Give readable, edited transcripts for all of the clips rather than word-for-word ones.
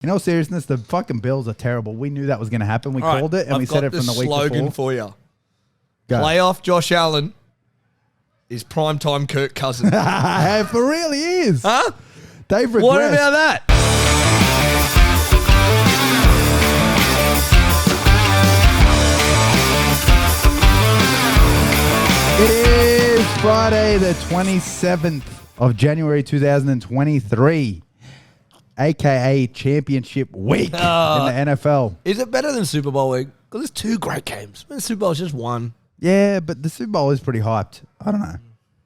In all seriousness, the fucking Bills are terrible. We knew that was going to happen. We called it, and we said it from the week before. I've got the slogan for you. Go. Playoff Josh Allen is primetime Kirk Cousins. For real, he is. Huh? They've regressed. What about that? It is Friday, the 27th of January, 2023, a.k.a. Championship Week in the NFL. Is it better than Super Bowl week? Because there's two great games. The Super Bowl's just one. Yeah, but the Super Bowl is pretty hyped. I don't know.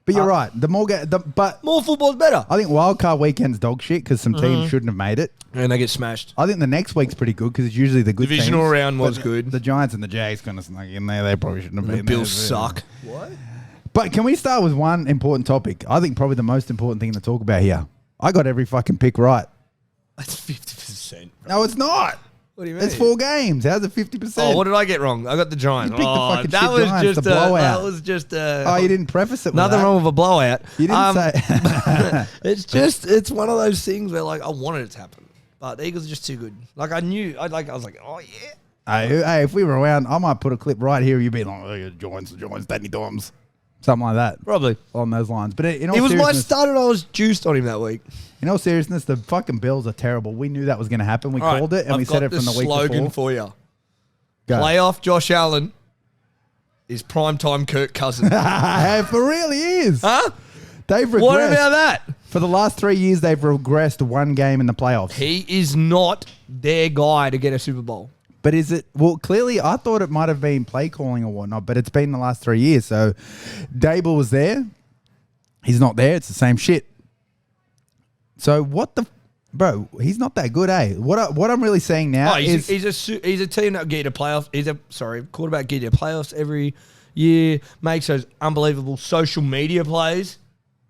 But you're right. But more football's better. I think wildcard weekend's dog shit because some teams shouldn't have made it. And they get smashed. I think the next week's pretty good because it's usually the good Divisional teams. round was good. The Giants and the Jags kind of snuck in there. They probably shouldn't have been The Bills there. suck. What? But can we start with one important topic? I think probably the most important thing to talk about here. I got every fucking pick right. That's 50%. No, it's not. What do you mean? It's 4 games. How's it 50%? Oh, what did I get wrong? I got the Giants. You picked the fucking that shit was Giants, just the blowout. That was just Oh, you didn't preface it with nothing that. wrong with a blowout. You didn't say. It's one of those things where like I wanted it to happen, but the Eagles are just too good. Like I was like, oh yeah. Hey, if we were around, I might put a clip right here. You'd be like, oh, Giants, Danny Dimes. Something like that. Probably. On those lines. But in all It was my seriousness, start and I was juiced on him that week. in all seriousness, the fucking Bills are terrible. We knew that was going to happen. We called it, and we said it from the week before. I've got the slogan for you. Go. Playoff Josh Allen is primetime Kirk Cousins. For real, he is. Huh? They've regressed. What about that? For the last 3 years, they've regressed one game in the playoffs. He is not their guy to get a Super Bowl. But is it... Well, clearly, I thought it might have been play calling or whatnot, but it's been the last 3 years. So, Dable was there. He's not there. It's the same shit. So, what the... Bro, he's not that good, eh? What I'm really saying now is... He's a team that will get you to playoffs. Quarterback get you to playoffs every year. Makes those unbelievable social media plays.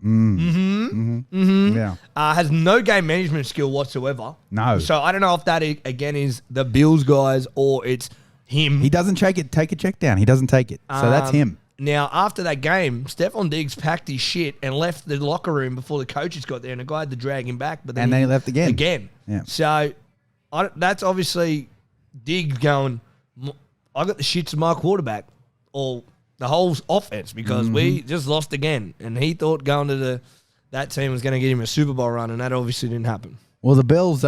Yeah. Has no game management skill whatsoever. No. So I don't know if that again is the Bills guys or it's him. He doesn't take it. Take a check down. He doesn't take it. So that's him. Now, after that game, Stephon Diggs packed his shit and left the locker room before the coaches got there, and the guy had to drag him back. But then he left again. Yeah. So that's obviously Diggs going, I got the shits of my quarterback or the whole offense because we just lost again. And he thought going to that team was going to get him a Super Bowl run, and that obviously didn't happen. Well, the Bills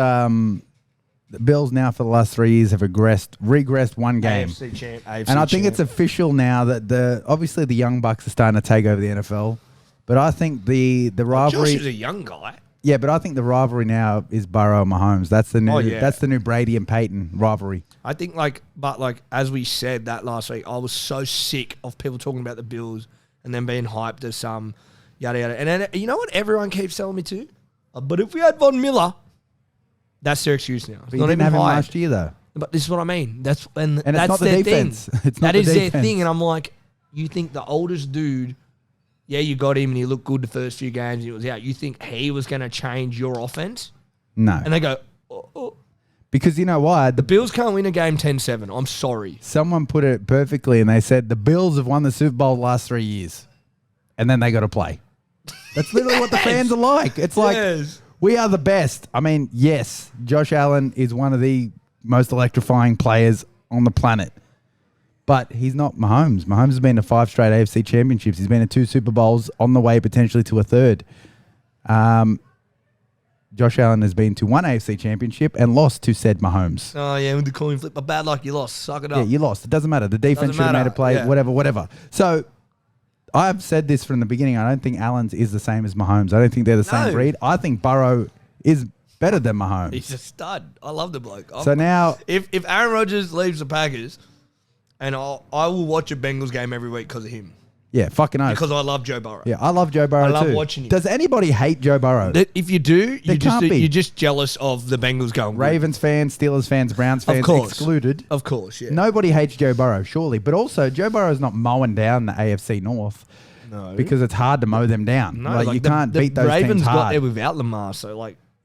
now for the last 3 years have regressed one game. AFC champ. And I think it's official now that obviously the young Bucks are starting to take over the NFL. But I think the rivalry... Josh is a young guy. Yeah, but I think the rivalry now is Burrow and Mahomes. That's the new Brady and Peyton rivalry. I think as we said that last week, I was so sick of people talking about the Bills and then being hyped as some yada yada. And then you know what everyone keeps telling me too? But if we had Von Miller, that's their excuse now. But you didn't have him last year though. But this is what I mean. That's and that's it's not the their defense. thing. It's not that the is defense. their thing. And I'm like, you think the oldest dude, yeah, you got him and he looked good the first few games and he was out. You think he was going to change your offense? No. And they go, oh. Because you know why? The Bills can't win a game 10-7. I'm sorry. Someone put it perfectly and they said the Bills have won the Super Bowl the last 3 years. And then they got to play. That's literally what the fans are like. It's like, we are the best. I mean, yes, Josh Allen is one of the most electrifying players on the planet. But he's not Mahomes. Mahomes has been to 5 straight AFC championships. He's been to 2 Super Bowls, on the way potentially to a 3rd. Josh Allen has been to 1 AFC championship and lost to said Mahomes. Oh, yeah, with the coin flip. But bad luck, you lost. Suck it up. Yeah, you lost. It doesn't matter. The defense should have made a play, whatever. So I've said this from the beginning. I don't think Allen's is the same as Mahomes. I don't think they're the same breed. I think Burrow is better than Mahomes. He's a stud. I love the bloke. So now... If Aaron Rodgers leaves the Packers, and I will watch a Bengals game every week because of him. Yeah, fucking oath. Because I love Joe Burrow. Yeah, I love Joe Burrow too. I love watching him. Does anybody hate Joe Burrow? If you do, you're be. just jealous of the Bengals going good. Ravens fans, Steelers fans, Browns fans excluded. Of course, yeah. Nobody hates Joe Burrow, surely. But also, Joe Burrow's not mowing down the AFC North. No. Because it's hard to mow them down. No, you can't beat those Ravens teams hard. got there without Lamar, so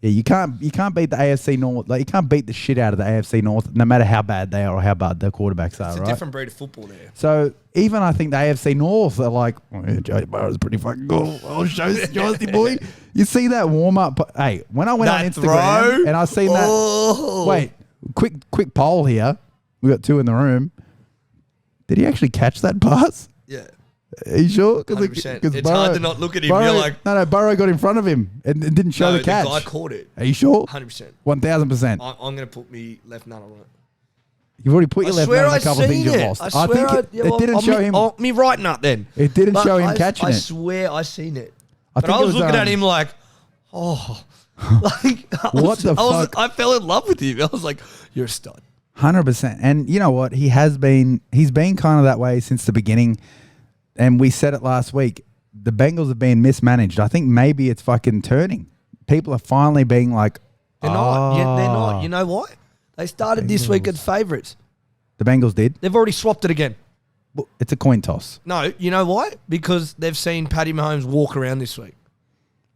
Yeah, you can't beat the AFC North. Like, you can't beat the shit out of the AFC North, no matter how bad they are or how bad their quarterbacks are. It's a right? different breed of football there. So even I think the AFC North are like, oh, yeah, Joe Burrow's pretty fucking cool. Oh, Josie boy. You see that warm up? Hey, when I went on Instagram and I seen that. Wait, quick poll here. We got 2 in the room. Did he actually catch that pass? Yeah. Are you sure? 100%. It's Burrow, hard to not look at him. You're like, no, Burrow got in front of him and didn't show the catch. The guy caught it. Are you sure? 100%. 1000%. I'm going to put me left nut on it. You've already put your left nut on a couple of things you've lost. I swear it didn't show him. Me right nut then. It didn't show him catching it. I swear I seen it. But I was looking at him like, oh. What the fuck? I fell in love with him. I was like, you're a stud. 100%. And you know what? He's been kind of that way since the beginning. And we said it last week. The Bengals have been mismanaged. I think maybe it's fucking turning. People are finally being like, they're not. Yeah, they're not. You know what? They started this week as favourites. The Bengals did? They've already swapped it again. Well, it's a coin toss. No, you know why? Because they've seen Patty Mahomes walk around this week.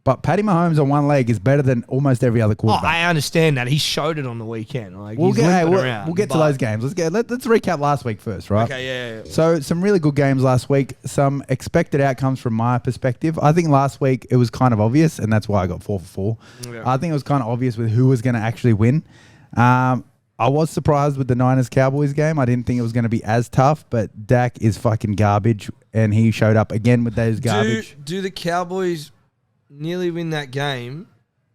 But Patty Mahomes on one leg is better than almost every other quarterback. I understand that. He showed it on the weekend. Like, we'll get to those games. Let's recap last week first, right? Okay, yeah. So some really good games last week. Some expected outcomes from my perspective. I think last week it was kind of obvious, and that's why I got 4 for 4. Okay. I think it was kind of obvious with who was going to actually win. I was surprised with the Niners-Cowboys game. I didn't think it was going to be as tough, but Dak is fucking garbage, and he showed up again with those garbage. Do the Cowboys nearly win that game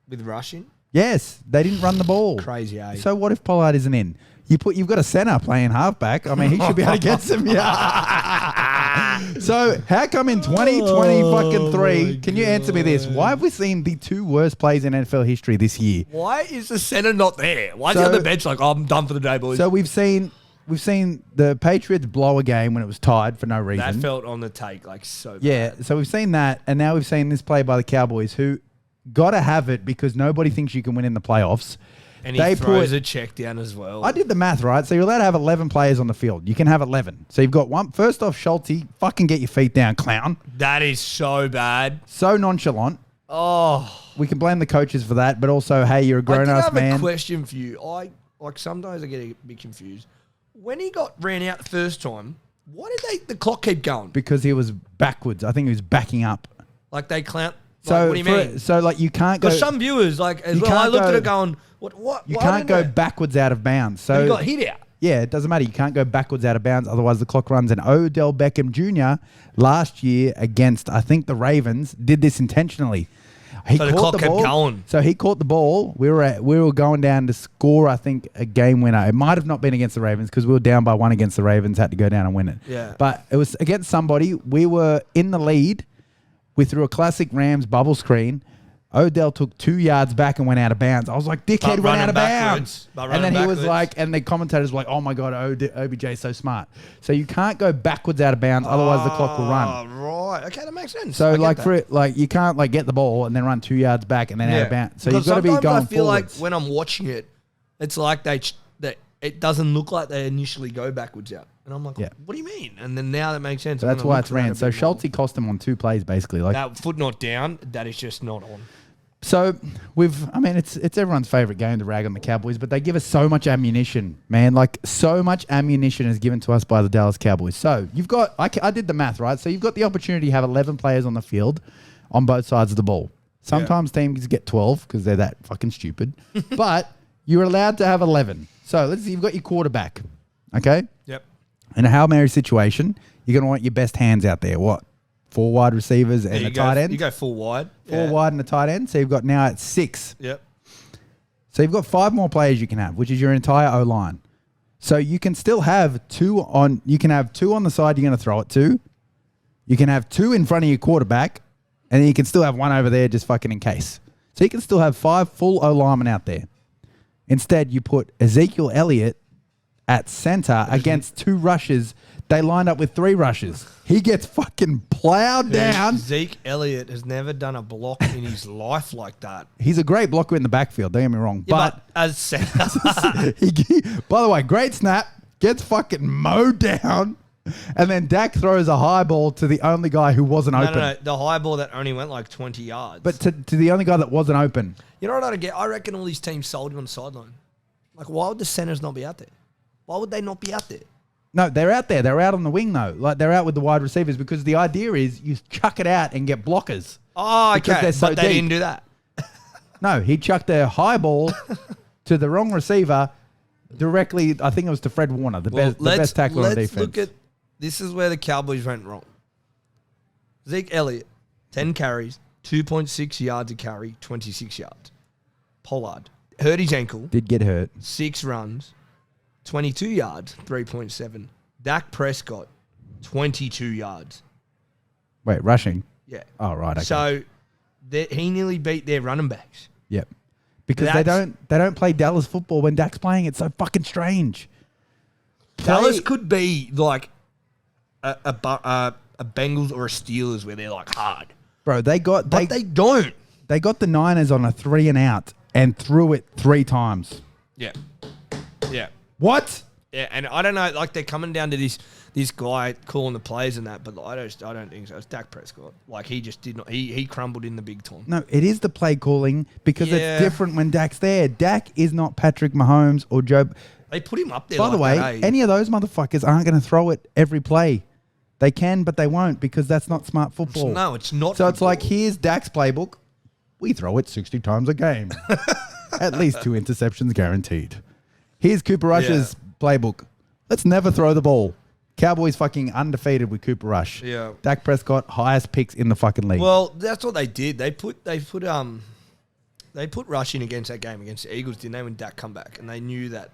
with rushing? Yes, they didn't run the ball. Crazy, eh? So what if Pollard isn't in? You've got a center playing halfback. I mean, he should be able to get some. Yeah. So how come in 2023? Can you answer me this? Why have we seen the 2 worst plays in NFL history this year? Why is the center not there? Why is he on the bench like, oh, I'm done for the day, boys? So we've seen the Patriots blow a game when it was tied for no reason. That felt on the take like so bad. Yeah, so we've seen that, and now we've seen this play by the Cowboys, who got to have it because nobody thinks you can win in the playoffs. And he throws a check down as well. I did the math, right? So you're allowed to have 11 players on the field. You can have 11. So you've got one. First off, Schulte, fucking get your feet down, clown. That is so bad. So nonchalant. Oh. We can blame the coaches for that, but also, hey, you're a grown-ass man. I have a question for you. Sometimes I get a bit confused. When he ran out the first time, why did the clock keep going? Because he was backwards. I think he was backing up. Like they clown. So what do you mean? So like you can't go. Because some viewers as well. I looked at it going, what? You can't go backwards out of bounds. So he got hit out. Yeah, it doesn't matter. You can't go backwards out of bounds. Otherwise, the clock runs. And Odell Beckham Jr. last year against, I think, the Ravens did this intentionally. So the clock kept going. So he caught the ball. We were going down to score, I think, a game winner. It might have not been against the Ravens because we were down by 1 against the Ravens, had to go down and win it. Yeah. But it was against somebody. We were in the lead. We threw a classic Rams bubble screen. Odell took 2 yards back and went out of bounds. I was like, dickhead, went out of bounds. And then he was like, and the commentators were like, oh my God, OBJ is so smart. So you can't go backwards out of bounds, otherwise the clock will run. Oh, right. Okay, that makes sense. So you can't get the ball and then run 2 yards back and then out of bounds. So you've got to be going forwards. I feel like when I'm watching it, it's like it doesn't look like they initially go backwards out. And I'm like, what do you mean? And then now that makes sense. So that's why it's ran. So Schulte cost him on 2 plays, basically. Like that foot not down, that is just not on. So it's everyone's favorite game to rag on the Cowboys, but they give us so much ammunition, man. Like so much ammunition is given to us by the Dallas Cowboys. So you've got, I did the math, right? So you've got the opportunity to have 11 players on the field on both sides of the ball. Sometimes teams get 12 because they're that fucking stupid, but you're allowed to have 11. So let's see, you've got your quarterback, okay? Yep. In a Hail Mary situation, you're going to want your best hands out there. What? 4 wide receivers and a tight end. You go full wide. 4 wide and a tight end. So you've got now at 6. Yep. So you've got 5 more players you can have, which is your entire O-line. So you can still have 2 on. You can have 2 on the side you're going to throw it to. You can have 2 in front of your quarterback, and then you can still have 1 over there just fucking in case. So you can still have 5 full O-linemen out there. Instead, you put Ezekiel Elliott at center against 2 rushes. They lined up with 3 rushes. He gets fucking plowed down. Zeke Elliott has never done a block in his life like that. He's a great blocker in the backfield, don't get me wrong. Yeah, but as center. By the way, great snap. Gets fucking mowed down. And then Dak throws a high ball to the only guy who wasn't open. No. The high ball that only went like 20 yards. But to the only guy that wasn't open. You know what I don't get? I reckon all these teams sold him on the sideline. Like, why would the centers not be out there? Why would they not be out there? No, they're out there. They're out on the wing, though. Like, they're out with the wide receivers because the idea is you chuck it out and get blockers. Oh, okay. They're so but they deep. didn't do that. No, he chucked a high ball to the wrong receiver directly, I think it was to Fred Warner, the best tackler on defense. Look at, this is where the Cowboys went wrong. Zeke Elliott, 10 carries, 2.6 yards a carry, 26 yards. Pollard hurt his ankle. Did get hurt. 6 runs, 22 yards, 3.7. Dak Prescott, 22 yards. Wait, rushing? Yeah. Oh, right. Okay. So he nearly beat their running backs. Yep. Because they don't play Dallas football when Dak's playing. It's so fucking strange. Dallas could be like a Bengals or a Steelers where they're like hard. Bro, they don't. They got the Niners on a 3 and out and threw it 3 times. Yeah. Yeah. What? Yeah, and I don't know, like they're coming down to this guy calling the plays and that, but I don't think so. It's Dak Prescott. Like he just did not. He crumbled in the big time. No, it is the play calling because it's different when Dak's there. Dak is not Patrick Mahomes or Joe. They put him up there. By the way, any of those motherfuckers aren't going to throw it every play. They can, but they won't because that's not smart football. No, it's not. So it's like, here's Dak's playbook. We throw it 60 times a game. At least 2 interceptions guaranteed. Here's Cooper Rush's playbook. Let's never throw the ball. Cowboys fucking undefeated with Cooper Rush. Yeah. Dak Prescott, highest picks in the fucking league. Well, that's what they did. They put Rush in against that game against the Eagles, didn't they, when Dak come back? And they knew that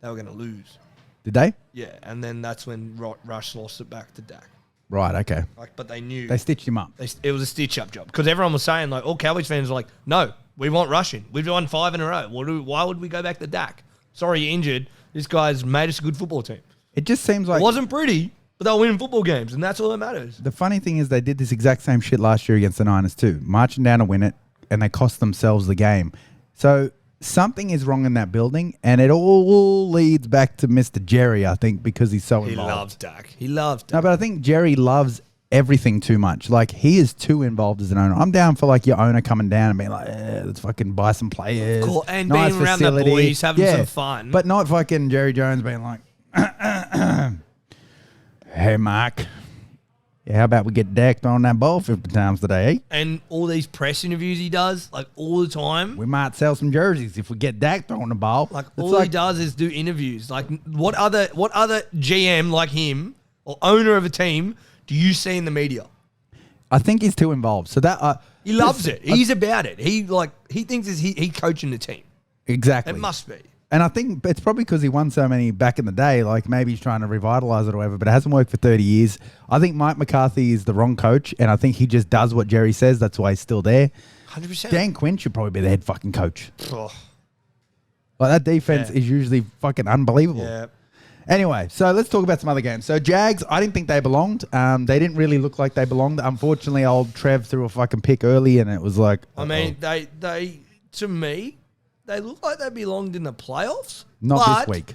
they were going to lose. Did they? Yeah, and then that's when Rush lost it back to Dak. Right, okay. Like, but they knew. They stitched him up. It was a stitch-up job. Because everyone was saying, like, all Cowboys fans were like, no, we want Rush in. We've won 5 in a row. Why would we go back to Dak? Sorry, you're injured. This guy's made us a good football team. It just seems like... It wasn't pretty, but they were winning football games, and that's all that matters. The funny thing is they did this exact same shit last year against the Niners too. Marching down to win it, and they cost themselves the game. So something is wrong in that building, and it all leads back to Mr. Jerry, I think, because he's so involved. He loves Dak. No, but I think Jerry loves everything too much. Like, he is too involved as an owner. I'm down for, like, your owner coming down and being like, let's fucking buy some players. Cool. And nice being around facility. the boys, having some fun. But not fucking Jerry Jones being like, hey, Mark, how about we get Dak on that ball 50 times today, eh? And all these press interviews he does, like, all the time. We might sell some jerseys if we get Dak throwing the ball. Like, all he does is do interviews. Like, what other GM like him or owner of a team do you see in the media? I think he's too involved. So that he loves it. He's about it. He thinks he's coaching the team. Exactly. It must be. And I think it's probably because he won so many back in the day, like maybe he's trying to revitalize it or whatever, but it hasn't worked for 30 years. I think Mike McCarthy is the wrong coach, and I think he just does what Jerry says. That's why he's still there. 100%. Dan Quinn should probably be the head fucking coach. Oh. Like, that defense is usually fucking unbelievable. Yeah. Anyway, so let's talk about some other games. So Jags, I didn't think they belonged. They didn't really look like they belonged. Unfortunately, old Trev threw a fucking pick early, and it was like... I mean, they to me, they look like they belonged in the playoffs. Not this week.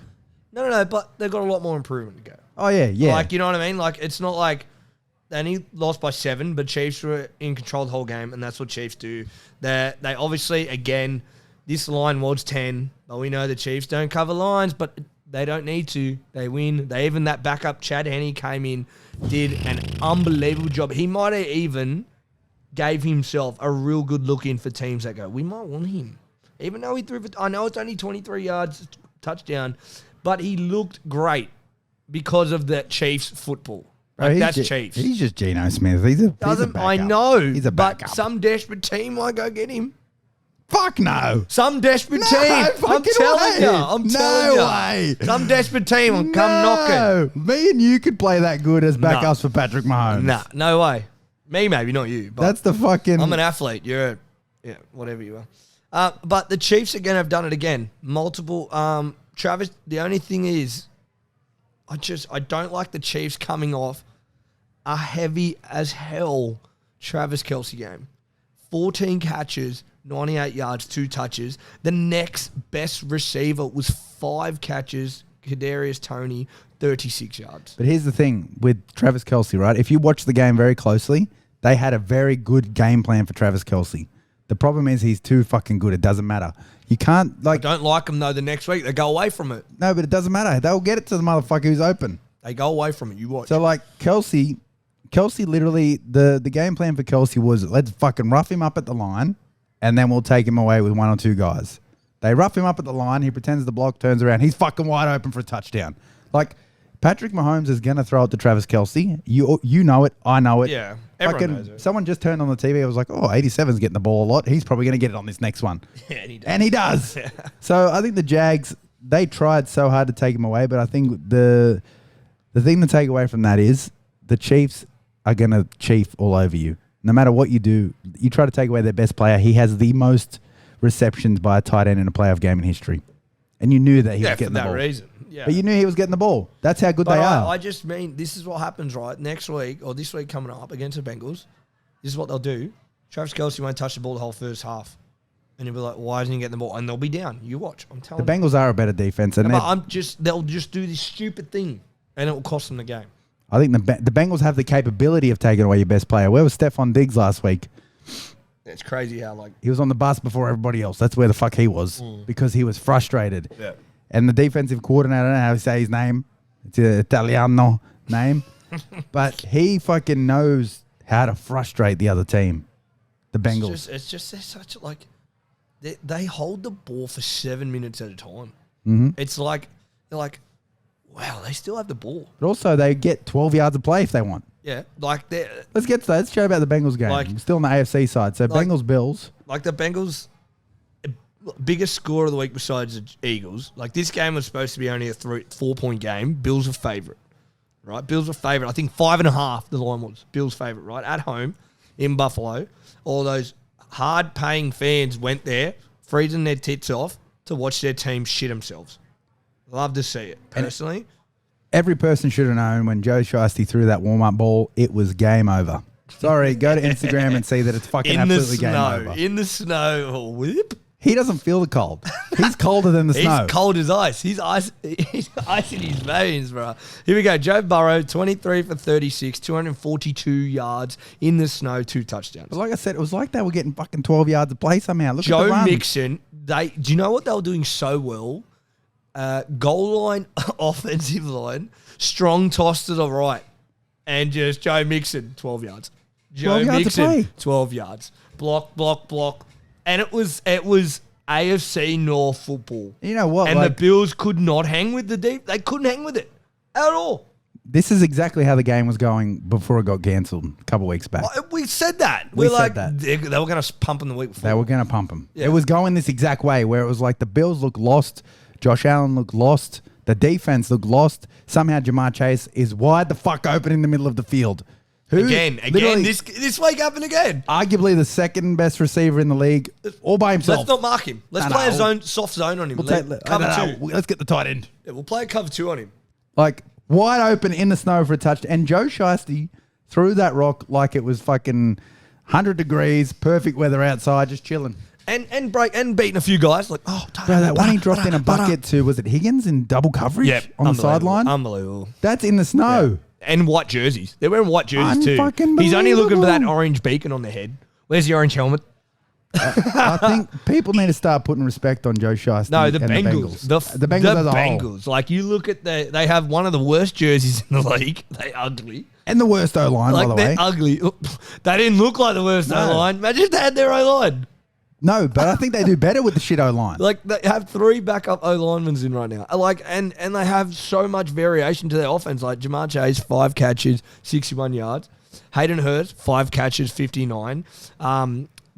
No, but they've got a lot more improvement to go. Oh, yeah. Like, you know what I mean? Like, it's not like they only lost by 7, but Chiefs were in control the whole game, and that's what Chiefs do. They obviously, again, this line was 10, but we know the Chiefs don't cover lines, but they don't need to. They win. Even that backup, Chad Henne, came in, did an unbelievable job. He might have even gave himself a real good look in for teams that go, we might want him. Even though he threw for, I know it's only 23 yards, touchdown, but he looked great because of the Chiefs football. Like, that's Chiefs. He's just Geno Smith. He's a backup. I know. He's a backup. But some desperate team might go get him. Fuck no. Some desperate team. I'm telling you. No way. Some desperate team will come knocking. Me and you could play that good as backups for Patrick Mahomes. Nah, no way. Me maybe, not you. But that's the fucking... I'm an athlete. You're whatever you are. But the Chiefs again have done it again. Multiple. Travis, the only thing is, I don't like the Chiefs coming off a heavy as hell Travis Kelce game. 14 catches, 98 yards, 2 touches. The next best receiver was 5 catches, Kadarius Toney, 36 yards. But here's the thing with Travis Kelce, right? If you watch the game very closely, they had a very good game plan for Travis Kelce. The problem is he's too fucking good. It doesn't matter. You can't, I don't like him, though, the next week. They go away from it. No, but it doesn't matter. They'll get it to the motherfucker who's open. They go away from it. You watch. So, Kelce literally, the game plan for Kelce was, let's fucking rough him up at the line, and then we'll take him away with one or two guys. They rough him up at the line. He pretends the block, turns around. He's fucking wide open for a touchdown. Patrick Mahomes is going to throw it to Travis Kelce. You know it. I know it. Yeah. Everyone knows it. Someone just turned on the TV. I was like, 87's getting the ball a lot. He's probably going to get it on this next one. Yeah, and he does. And he does. So I think the Jags, they tried so hard to take him away, but I think the thing to take away from that is the Chiefs are going to chief all over you. No matter what you do, you try to take away their best player. He has the most receptions by a tight end in a playoff game in history. And you knew that he was getting the ball. For that reason. Yeah. But you knew he was getting the ball. That's how good they are. I just mean, this is what happens, right? Next week, or this week coming up against the Bengals, this is what they'll do. Travis Kelce won't touch the ball the whole first half. And you'll be like, why isn't he getting the ball? And they'll be down. You watch. I'm telling you. The Bengals are a better defense. And they'll just do this stupid thing, and it will cost them the game. I think the Bengals have the capability of taking away your best player. Where was Stephon Diggs last week? It's crazy how, he was on the bus before everybody else. That's where the fuck he was because he was frustrated. Yeah. And the defensive coordinator, I don't know how to say his name. It's an Italiano name. But he fucking knows how to frustrate the other team. The Bengals. It's just they're such they hold the ball for 7 minutes at a time. Mm-hmm. It's like, they're like, wow, they still have the ball. But also they get 12 yards of play if they want. Yeah. Let's get to that. Let's show about the Bengals game. I'm still on the AFC side. So Bengals-Bills. The Bengals, biggest score of the week besides the Eagles. This game was supposed to be only a 4-point game. Bills are favourite, right? Bills are favourite. I think 5.5 the line was. Bills favourite, right? At home in Buffalo. All those hard-paying fans went there, freezing their tits off to watch their team shit themselves. Love to see it, personally. Every person should have known when Joe Shiesty threw that warm-up ball, it was game over. Sorry, go to Instagram and see that it's fucking absolutely game over. In the snow, whip. He doesn't feel the cold. He's colder than the snow. He's cold as ice. He's ice in his veins, bro. Here we go. Joe Burrow, 23 for 36, 242 yards in the snow, 2 touchdowns. But like I said, it was like they were getting fucking 12 yards of play somehow. Look at the Joe run. Mixon, do you know what they were doing so well? Goal line, offensive line, strong toss to the right, and just Joe Mixon, 12 yards. Joe Mixon, 12 yards. Block. And it was AFC North football. You know what? And the Bills could not hang with the deep. They couldn't hang with it at all. This is exactly how the game was going before it got cancelled a couple of weeks back. We said that. We're like, they were going to pump him the week before. They were going to pump him. Yeah. It was going this exact way where it was like the Bills looked lost. Josh Allen looked lost. The defense looked lost. Somehow Jamar Chase is wide the fuck open in the middle of the field. Again, this week happened again. Arguably the second best receiver in the league, all by himself. Let's not mark him. Let's play a soft zone on him. Cover 2. Let's get the tight end. Yeah, we'll play a cover 2 on him. Wide open in the snow for a touchdown. And Joe Shiesty threw that rock like it was fucking 100 degrees, perfect weather outside, just chilling. And beating a few guys. Bro, that one he dropped in a bucket to, was it Higgins in double coverage on the sideline? Unbelievable. That's in the snow. Yeah. And white jerseys. They're wearing white jerseys too. He's only looking for that orange beacon on their head. Where's the orange helmet? I think people need to start putting respect on Joe Shiesty. No, the Bengals. The Bengals as a whole. You look at they have one of the worst jerseys in the league. They're ugly. And the worst O-line, by the way. They're ugly. They didn't look like the worst O-line. Imagine if they had their O-line. No, but I think they do better with the shit O-line. They have 3 backup O-linemen in right now. And they have so much variation to their offense. Jamar Chase, 5 catches, 61 yards. Hayden Hurst, 5 catches, 59.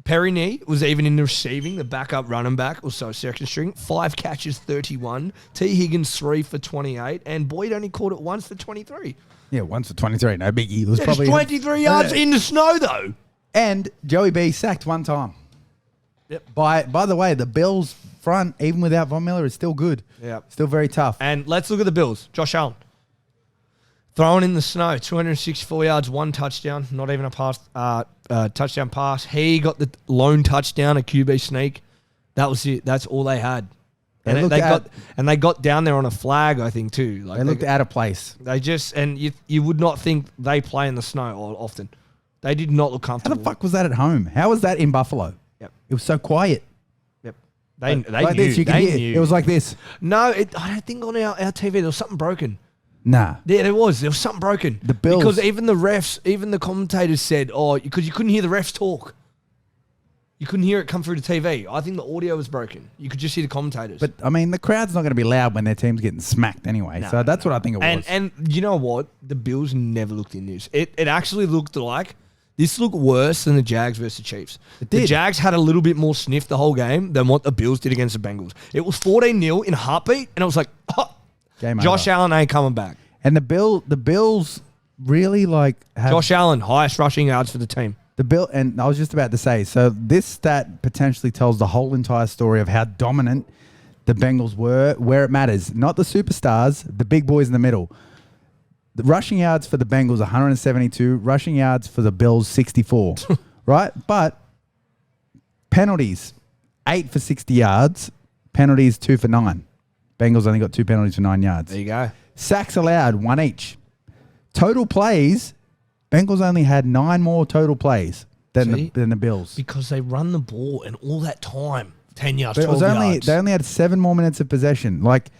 Perry Nee was even in the receiving. The backup running back, also second string, 5 catches, 31. T. Higgins, 3 for 28. And Boyd only caught it once for 23. Yeah, once for 23. No biggie. It was probably 23 yards in the snow, though. And Joey B sacked 1 time. Yep. By the way, the Bills front, even without Von Miller, is still good. Yeah. Still very tough. And let's look at the Bills. Josh Allen. Thrown in the snow, 264 yards, 1 touchdown, not even a touchdown pass. He got the lone touchdown, a QB sneak. That was it. That's all they had. And they got down there on a flag, I think, too. Like they looked out of place. They just, and you would not think they play in the snow often. They did not look comfortable. How the fuck was that at home? How was that in Buffalo? Yep. It was so quiet. Yep. They like knew. This, you they hear. knew. It was like this. No, I don't think on our TV there was something broken. Nah. Yeah, there was. There was something broken. The Bills. Because even the refs, even the commentators said, because you couldn't hear the refs talk. You couldn't hear it come through the TV. I think the audio was broken. You could just hear the commentators. But, I mean, the crowd's not going to be loud when their team's getting smacked anyway. No, so that's what I think it was. And you know what? The Bills never looked in this. It actually looked like this looked worse than the Jags versus the Chiefs. It did. The Jags had a little bit more sniff the whole game than what the Bills did against the Bengals. It was 14-0 in a heartbeat, and it was like, Game Josh over. Allen ain't coming back. And the Bills really have Josh Allen, highest rushing yards for the team. And I was just about to say, so this stat potentially tells the whole entire story of how dominant the Bengals were, where it matters. Not the superstars, the big boys in the middle. The rushing yards for the Bengals, 172. Rushing yards for the Bills, 64. Right? But penalties, 8 for 60 yards. Penalties, 2 for 9. Bengals only got 2 penalties for 9 yards. There you go. Sacks allowed, 1 each. Total plays, Bengals only had 9 more total plays than the Bills. Because they run the ball and all that time, 10 yards, But 12 yards. They only had 7 more minutes of possession. Like,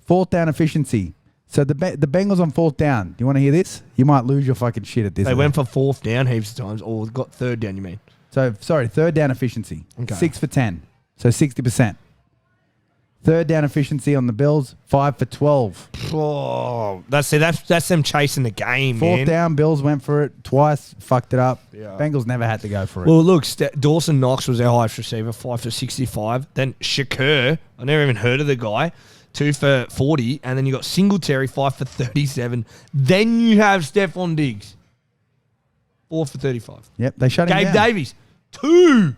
fourth down efficiency. So the Bengals on fourth down. Do you want to hear this? You might lose your fucking shit at this. They went for fourth down heaps of times, or got third down, you mean? So, sorry, third down efficiency. Okay. 6 for 10. So 60%. Third down efficiency on the Bills, 5 for 12. Oh, that's them chasing the game, Fourth man. down, Bills went for it twice, fucked it up. Yeah. Bengals never had to go for it. Well, look, Dawson Knox was our highest receiver, 5 for 65. Then Shakur, I never even heard of the guy, 2 for 40. And then you got Singletary, 5 for 37. Then you have Stephon Diggs, 4 for 35. Yep, they shut him down. Gabe Davies, 2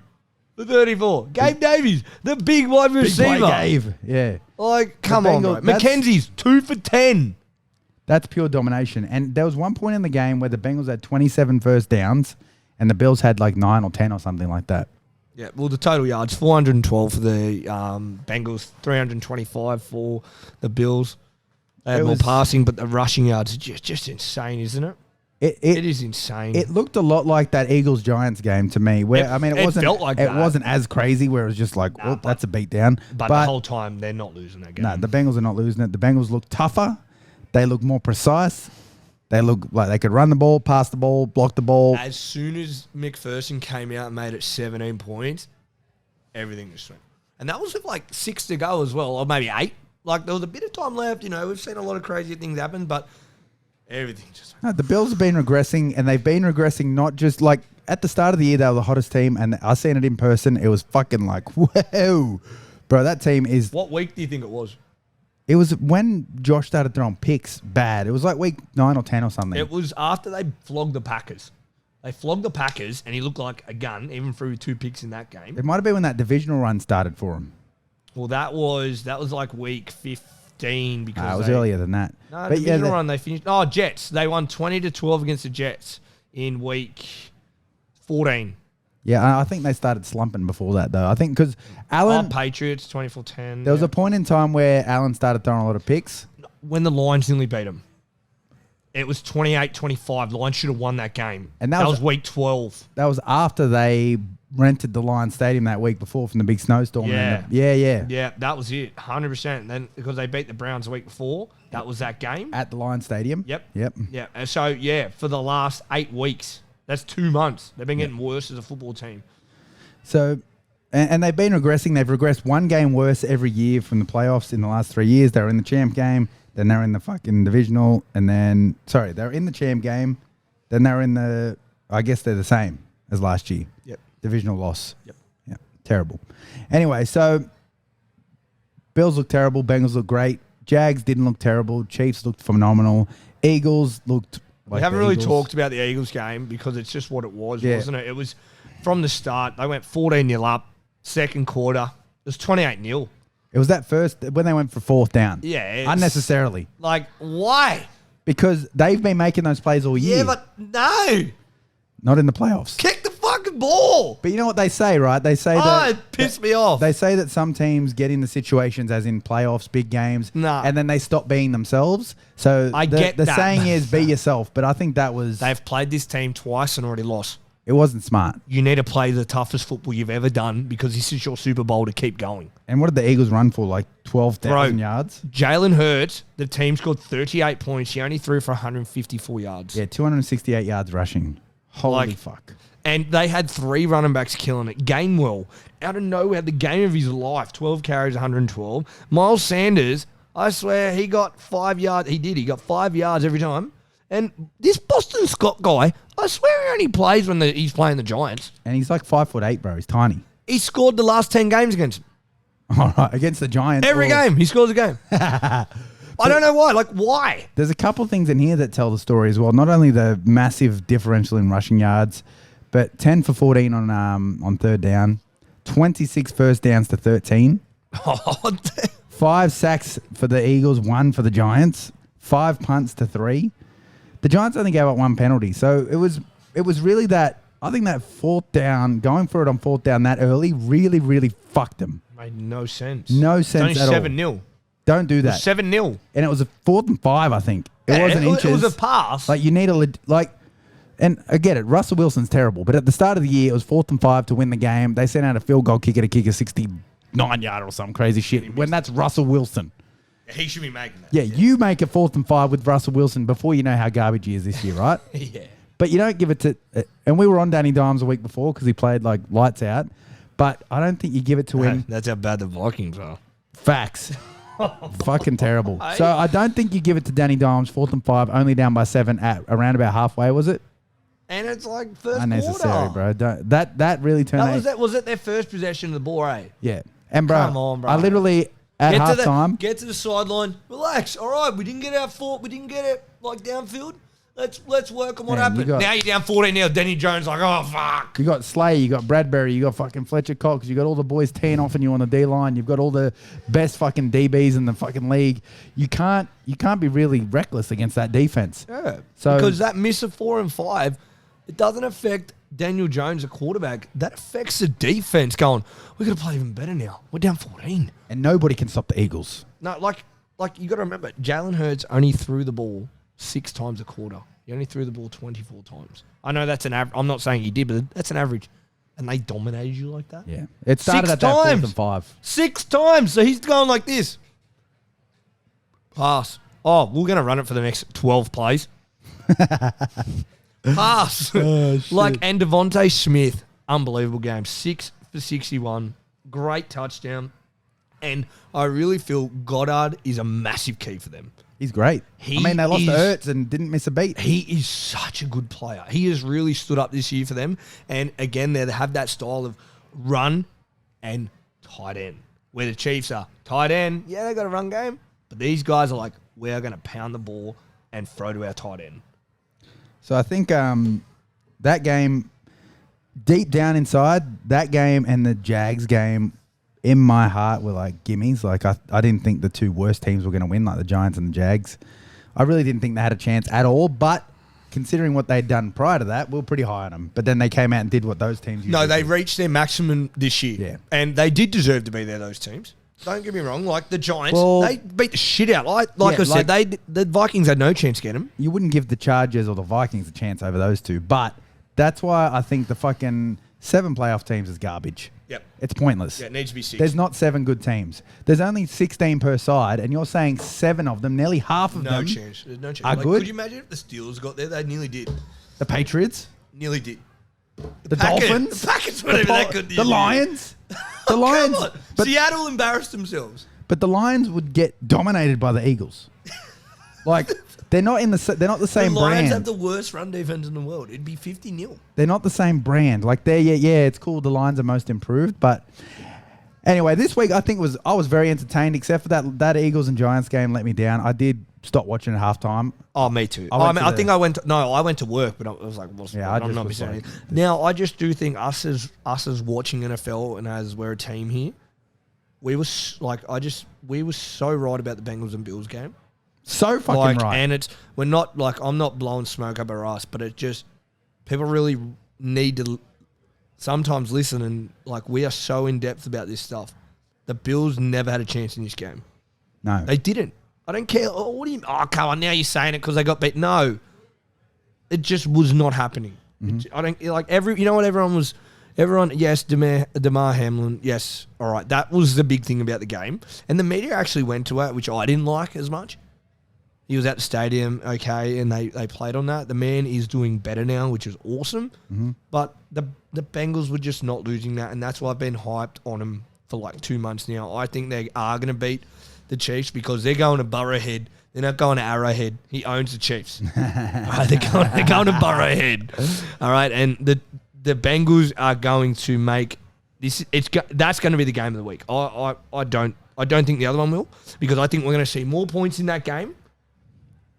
for 34. Gabe Davies, the big wide receiver. Gabe, yeah. Like, come on, bro. Bengals- Mackenzie's 2 for 10. That's pure domination. And there was one point in the game where the Bengals had 27 first downs and the Bills had like 9 or 10 or something like that. Yeah, well, the total yards, 412 for the Bengals, 325 for the Bills. They had more passing, but the rushing yards are just insane, isn't it? It is insane. It looked a lot like that Eagles-Giants game to me, where it wasn't felt like that. wasn't as crazy, where it was just like, that's a beatdown. But the whole time, they're not losing that game. No, the Bengals are not losing it. The Bengals look tougher. They look more precise. They look like they could run the ball, pass the ball, block the ball. As soon as McPherson came out and made it 17 points, everything just went. And that was with like 6 to go as well, or maybe 8. Like, there was a bit of time left. You know, we've seen a lot of crazy things happen, but everything just went. No, the Bills have been regressing, and they've been regressing not just like at the start of the year, they were the hottest team, and I seen it in person. It was fucking like, whoa. Bro, that team is... What week do you think it was? It was when Josh started throwing picks bad. It was like week 9 or 10 or something. It was after they flogged the Packers. They flogged the Packers, and he looked like a gun, even through 2 picks in that game. It might have been when that divisional run started for him. Well, that was like week 15 because it was earlier than that. No, the divisional run they finished. Oh, Jets. They won 20-12 against the Jets in week 14. Yeah, I think they started slumping before that, though. I think because Allen... Patriots, 24-10. There was a point in time where Allen started throwing a lot of picks. When the Lions nearly beat them. It was 28-25. The Lions should have won that game. And that was week 12. That was after they rented the Lions Stadium that week before from the big snowstorm. Yeah. Yeah, that was it. 100%. And then because they beat the Browns the week before, that was that game. At the Lions Stadium. Yep. Yeah. And so, for the last 8 weeks, that's 2 months. They've been getting worse as a football team. So, and they've been regressing. They've regressed 1 game worse every year from the playoffs in the last 3 years. They were in the champ game. Then they're in the fucking divisional. And then, they're in the champ game. Then they're in the, I guess they're the same as last year. Yep. Divisional loss. Yep. Yeah. Terrible. Anyway, so Bills look terrible. Bengals look great. Jags didn't look terrible. Chiefs looked phenomenal. Eagles looked like we haven't really talked about the Eagles game because it's just what it was, wasn't it? It was from the start. They went 14-0 up. Second quarter, it was 28-0. It was that first, when they went for fourth down. Yeah. Unnecessarily. Like, why? Because they've been making those plays all year. Yeah, but no. Not in the playoffs. Kick the fucking moving ball. But you know what they say, right? They say that it pissed me off. They say that some teams get into situations, as in playoffs, big games, and then they stop being themselves. So the saying is, be yourself. But I think that was... They've played this team twice and already lost. It wasn't smart. You need to play the toughest football you've ever done because this is your Super Bowl to keep going. And what did the Eagles run for? Like 12,000 yards? Jalen Hurts, the team scored 38 points. He only threw for 154 yards. Yeah, 268 yards rushing. Holy fuck. And they had 3 running backs killing it. Gainwell, out of nowhere, had the game of his life. 12 carries, 112. Miles Sanders, I swear, he got 5 yards. He did. He got 5 yards every time. And this Boston Scott guy, I swear he only plays when he's playing the Giants. And he's like 5'8", bro. He's tiny. He scored the last 10 games against him. All right, against the Giants. Every game. He scores a game. I don't know why. Like, why? There's a couple things in here that tell the story as well. Not only the massive differential in rushing yards, but 10 for 14 on third down, 26 first downs to 13, 5 sacks for the Eagles, 1 for the Giants, 5 punts to 3. The Giants only gave up 1 penalty. So it was really that, I think that fourth down, going for it on fourth down that early really, really fucked them. Made no sense. No sense at all. It's only 7-0. Don't do that. 7-0. And it was a 4th and 5, I think. It wasn't inches. It was a pass. Like, you need and I get it, Russell Wilson's terrible, but at the start of the year, it was 4th and 5 to win the game. They sent out a field goal kicker to kick a 69-yarder or some crazy shit when that's Russell Wilson. He should be making that. Yeah, you make a 4th and 5 with Russell Wilson before you know how garbage he is this year, right? Yeah. But you don't give it to... and we were on Danny Dimes a week before because he played like lights out. But I don't think you give it to him. That's how bad the Vikings are. Facts. Fucking terrible. So I don't think you give it to Danny Dimes, 4th and 5, only down by 7 at around about halfway, was it? And it's like first unnecessary, quarter. Bro. That really turned out... Was it their first possession of the ball, eh? Yeah. And, bro, come on, bro. I literally... At halftime, get to the sideline. Relax. All right, we didn't get our fault. We didn't get it like downfield. Let's work on what happened. Now you're down 14 now. Danny Jones like, oh fuck. You got Slay, you got Bradbury, you got fucking Fletcher Cox, you got all the boys teeing off on you on the D line. You've got all the best fucking DBs in the fucking league. You can't be really reckless against that defense. Yeah. So because that miss of 4 and 5, it doesn't affect Daniel Jones, the quarterback. That affects the defense. Going, we're gonna play even better now. We're down 14. And nobody can stop the Eagles. No, like you got to remember, Jalen Hurts only threw the ball 6 times a quarter. He only threw the ball 24 times. I know that's an average. I'm not saying he did, but that's an average. And they dominated you like that? Yeah. It started 6 at that 4th times. and 5. 6 times. So he's going like this. Pass. Oh, we're going to run it for the next 12 plays. Pass. And Devontae Smith, unbelievable game. 6 for 61. Great touchdown. And I really feel Goddard is a massive key for them. He's great. They lost to Ertz and didn't miss a beat. He is such a good player. He has really stood up this year for them. And again, they have that style of run and tight end. Where the Chiefs are tight end, yeah, they got a run game. But these guys are like, we're going to pound the ball and throw to our tight end. So I think that game, deep down inside, that game and the Jags game, in my heart, were like gimmies. Like I didn't think the 2 worst teams were going to win, like the Giants and the Jags. I really didn't think they had a chance at all. But considering what they'd done prior to that, we were pretty high on them. But then they came out and did what those teams usually they do. reached their maximum this year. Yeah. And they did deserve to be there, those teams. Don't get me wrong. Like the Giants, Well, they beat the shit out. I said, the Vikings had no chance to get them. You wouldn't give the Chargers or the Vikings a chance over those 2. But that's why I think the fucking 7 playoff teams is garbage. Yep. It's pointless. Yeah, it needs to be 6. There's not 7 good teams. There's only 16 per side, and you're saying 7 of them, nearly half of them, No chance. There's no chance. are good. Could you imagine if the Steelers got there? They nearly did. The Patriots, Nearly did. the Dolphins, The Packers weren't even that good. the Lions, the Lions. Come on. But, Seattle embarrassed themselves. but the Lions would get dominated by the Eagles. Like they're not the same The Lions brand. have the worst run defense in the world. It'd be 50-0. They're not the same brand. Like it's cool. The Lions are most improved, but anyway, this week I was very entertained, except for that Eagles and Giants game let me down. I did stop watching at halftime. Oh, me too. I went to work, but I was like, I'm not missing anything. like, Now, I just do think us as watching NFL and as we're a team here, we were so right about the Bengals and Bills game. So fucking right. And we're not I'm not blowing smoke up our ass, but it just, people really need to sometimes listen and like we are so in depth about this stuff. The Bills never had a chance in this game. No. They didn't. I don't care. Oh, what do you? Oh, come on! Now you're saying it because they got beat. No, it just was not happening. I don't like every. You know what? Everyone. Yes, Damar Hamlin. Yes, all right. That was the big thing about the game, and the media actually went to it, which I didn't like as much. He was at the stadium, okay, and they played on that. The man is doing better now, which is awesome. But the Bengals were just not losing that, and that's why I've been hyped on them for like 2 months now. I think they are going to beat the Chiefs because they're going to Burrowhead. They're not going to Arrowhead. He owns the Chiefs. All right, they're going to Burrowhead. All right, and the Bengals are going to make this. That's going to be the game of the week. I don't think the other one will because I think we're going to see more points in that game,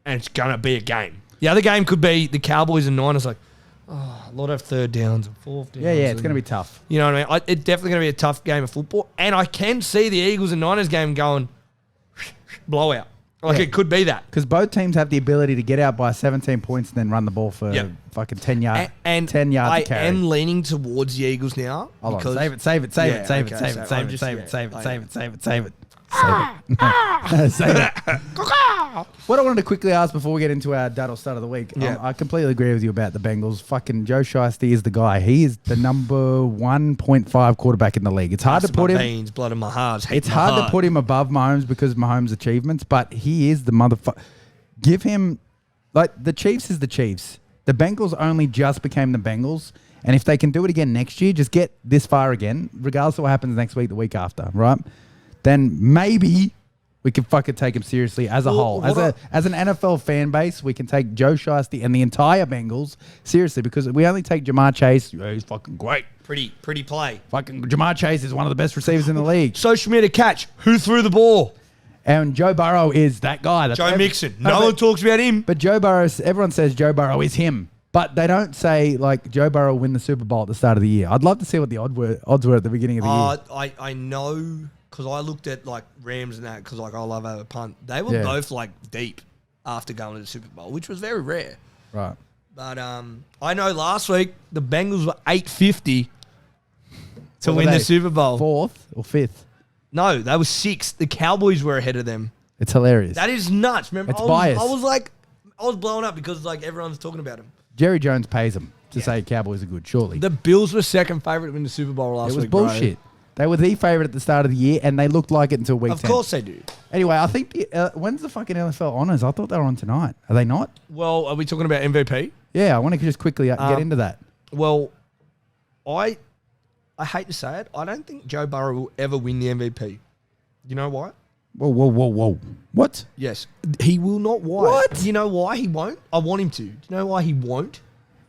and it's going to be a game. The other game could be the Cowboys and Niners. Like, a lot of third downs and fourth downs. Yeah, it's going to be tough. You know what I mean? It's definitely going to be a tough game of football, and I can see the Eagles and Niners game going blowout. Like it could be that. Because both teams have the ability to get out by 17 points and then run the ball for fucking 10 yards. And 10 yards I to carry. am leaning towards the Eagles now. Hold on. Save it. Save it. What I wanted to quickly ask before we get into our dud or start of the week, I completely agree with you about the Bengals. Fucking Joe Shiesty is the guy. He is the number 1.5 quarterback in the league. It's hard to put him. Veins, blood in my heart. It's hard to put him above Mahomes because of Mahomes' achievements, but he is the motherfucker. Give him, like, the Chiefs is the Chiefs. The Bengals only just became the Bengals. And if they can do it again next year, just get this far again, regardless of what happens next week, the week after, right? Then maybe we can fucking take him seriously as a whole. As an NFL fan base, we can take Joe Shiesty and the entire Bengals seriously because we only take Jamar Chase. He's fucking great. Pretty play. Fucking Jamar Chase is one of the best receivers in the league. Social media catch. Who threw the ball? And Joe Burrow is that guy. Joe Mixon. No one talks about him. But Joe Burrow, everyone says Joe Burrow is him. But they don't say, like, Joe Burrow will win the Super Bowl at the start of the year. I'd love to see what the odds were at the beginning of the year. I know, because I looked at, like, Rams and that, because, like, I love having a punt. They were both, like, deep after going to the Super Bowl, which was very rare. Right. But I know last week the Bengals were $850 to win the Super Bowl. 4th or 5th? No, they were 6th. The Cowboys were ahead of them. It's hilarious. That is nuts. Remember, it's biased. I was blowing up because, like, everyone's talking about him. Jerry Jones pays them to say Cowboys are good, surely. The Bills were second favourite to win the Super Bowl last week. It was bullshit. Bro. They were the favourite at the start of the year, and they looked like it until week 10. Of course they do. Anyway, I think when's the fucking NFL Honours? I thought they were on tonight. Are they not? Well, are we talking about MVP? Yeah, I want to just quickly get into that. Well, I hate to say it, I don't think Joe Burrow will ever win the MVP. You know why? Whoa. What? Yes. He will not. Why? What? You know why he won't? I want him to. Do you know why he won't?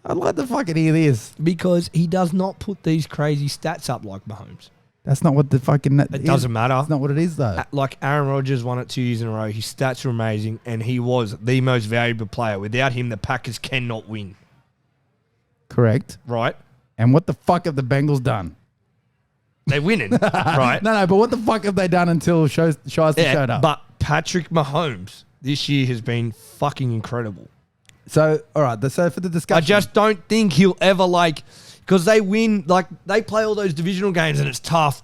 I'd like to fucking hear this. Because he does not put these crazy stats up like Mahomes. That's not what the fucking... It doesn't matter. It's not what it is, though. Like Aaron Rodgers won it 2 years in a row. His stats are amazing, and he was the most valuable player. Without him, the Packers cannot win. Correct. Right? And what the fuck have the Bengals done? They're winning, right? No, but what the fuck have they done until Shiesty showed up? But Patrick Mahomes this year has been fucking incredible. So, all right, so for the discussion... I just don't think he'll ever, like... Because they win, like, they play all those divisional games and it's tough.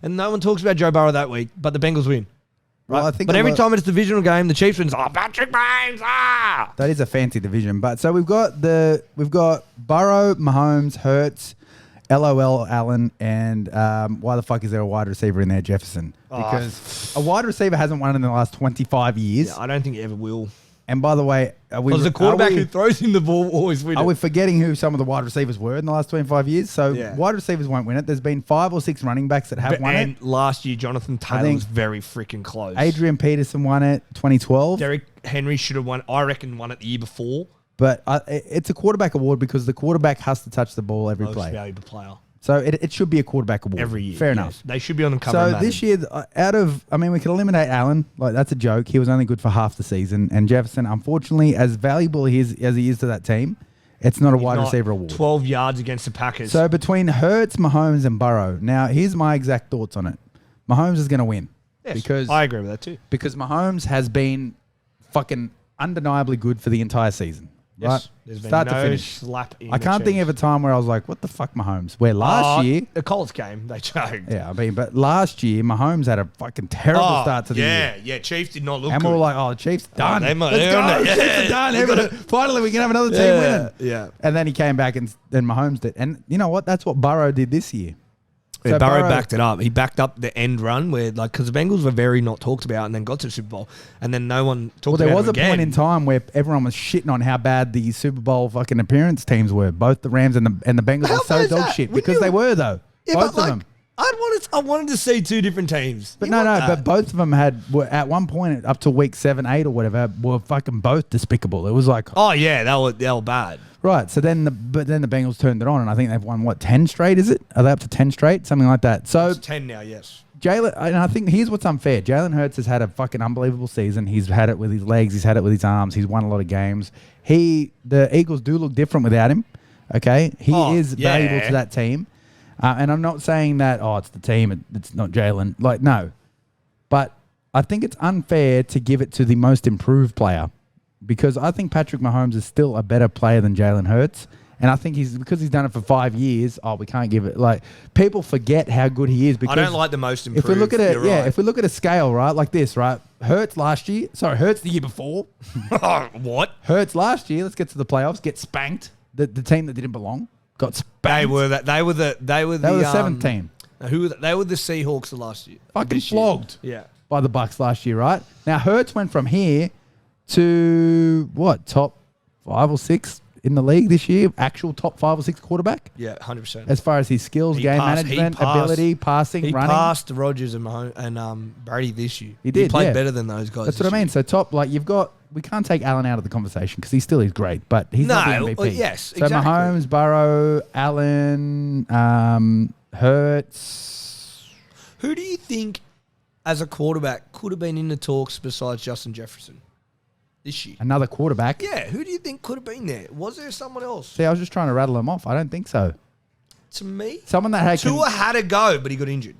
And no one talks about Joe Burrow that week, but the Bengals win. Right? Well, but every time it's a divisional game, the Chiefs wins. Oh, Patrick Mahomes, That is a fancy division. But so we've got Burrow, Mahomes, Hurts, LOL, Allen, and why the fuck is there a wide receiver in there, Jefferson? Because a wide receiver hasn't won in the last 25 years. Yeah, I don't think he ever will. And by the way, because the quarterback who throws him the ball always wins. Are we forgetting who some of the wide receivers were in the last 25 years? So wide receivers won't win it. There's been 5 or 6 running backs that have won it. And last year, Jonathan Taylor was very freaking close. Adrian Peterson won it 2012. Derrick Henry should have won. I reckon won it the year before. But it's a quarterback award because the quarterback has to touch the ball every play. Most valuable player. So it should be a quarterback award. Every year. Fair enough. They should be on the cover. So this year, we can eliminate Allen. Like, that's a joke. He was only good for half the season. And Jefferson, unfortunately, as valuable as he is to that team, it's not a wide receiver award. 12 yards against the Packers. So between Hurts, Mahomes, and Burrow. Now, here's my exact thoughts on it. Mahomes is going to win. Yes, because I agree with that too. Because Mahomes has been fucking undeniably good for the entire season. Yes. Right? There's been Start to no finish. slap in I the can't think cheeks. of a time where I was like, what the fuck, Mahomes? Where last year... The Colts game, they choked. Yeah, I mean, but last year, Mahomes had a fucking terrible start to the year. Yeah, Chiefs did not look And good. we were like, oh, the Chiefs done. they might- Let's they're go. on it. The Chiefs are done. Finally, we can have another team winning. Yeah. And then he came back and then Mahomes did. And you know what? That's what Burrow did this year. Yeah, So Burrow backed it up. He backed up the end run where, like, because the Bengals were very not talked about and then got to the Super Bowl and then no one talked about Well, there was them a point again. in time where everyone was shitting on how bad the Super Bowl fucking appearance teams were. Both the Rams and the Bengals How were so bad is dog that? shit When because you- they were though. Yeah, Both but, of them. I wanted to see two different teams. But You no, want no, that. but both of them were at one point up to week 7, 8 or whatever were fucking both despicable. It was like Oh, yeah, they were bad. right. So then the Bengals turned it on and I think they've won what 10 straight, is it? Are they up to 10 straight? Something like that. So It's 10 now, yes. Jalen, and I think here's what's unfair. Jalen Hurts has had a fucking unbelievable season. He's had it with his legs. He's had it with his arms. He's won a lot of games. The Eagles do look different without him. Okay, he is valuable to that team. And I'm not saying that it's the team. It's not Jalen. Like no, but I think it's unfair to give it to the most improved player because I think Patrick Mahomes is still a better player than Jalen Hurts. And I think because he's done it for 5 years. We can't give it. Like people forget how good he is. Because I don't like the most improved. if we look at it, You're right. if we look at a scale, right, like this, right, Hurts the year before. What? Hurts last year. Let's get to the playoffs. Get spanked. The team that didn't belong got spanked. They were the They were the seventh team. Who were they were the Seahawks of last year. Fucking This year. flogged. Yeah. By the Bucks last year, right? Now Hurts went from here to what top 5 or 6 in the league this year. Actual top 5 or 6 quarterback. Yeah, 100%. As far as his skills, game management, ability, passing, He running. passed Rodgers and Mahomes and Brady this year. He did, played yeah. better than those guys. That's this what I mean. year. So top, like you've got, we can't take Allen out of the conversation because he still is great, but he's not the MVP. well, yes, So exactly. Mahomes, Burrow, Allen, Hurts. Who do you think, as a quarterback, could have been in the talks besides Justin Jefferson this year? Another quarterback. Yeah, who do you think could have been there? Was there someone else? See, I was just trying to rattle them off. I don't think so. To me, Someone that had Tua had to go, but he got injured.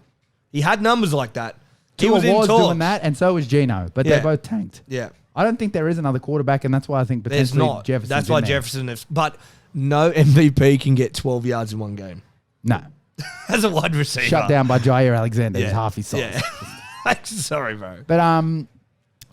He had numbers like that. He Tua was in talks. doing that, and so was Geno, but they Yeah. both tanked. Yeah, I don't think there is another quarterback, and that's why I think there's potentially not. Jefferson's That's why in there. Jefferson is. But no MVP can get 12 yards in one game. No. As a wide receiver. Shut down by Jair Alexander. He's half his size. Yeah. Sorry, bro. But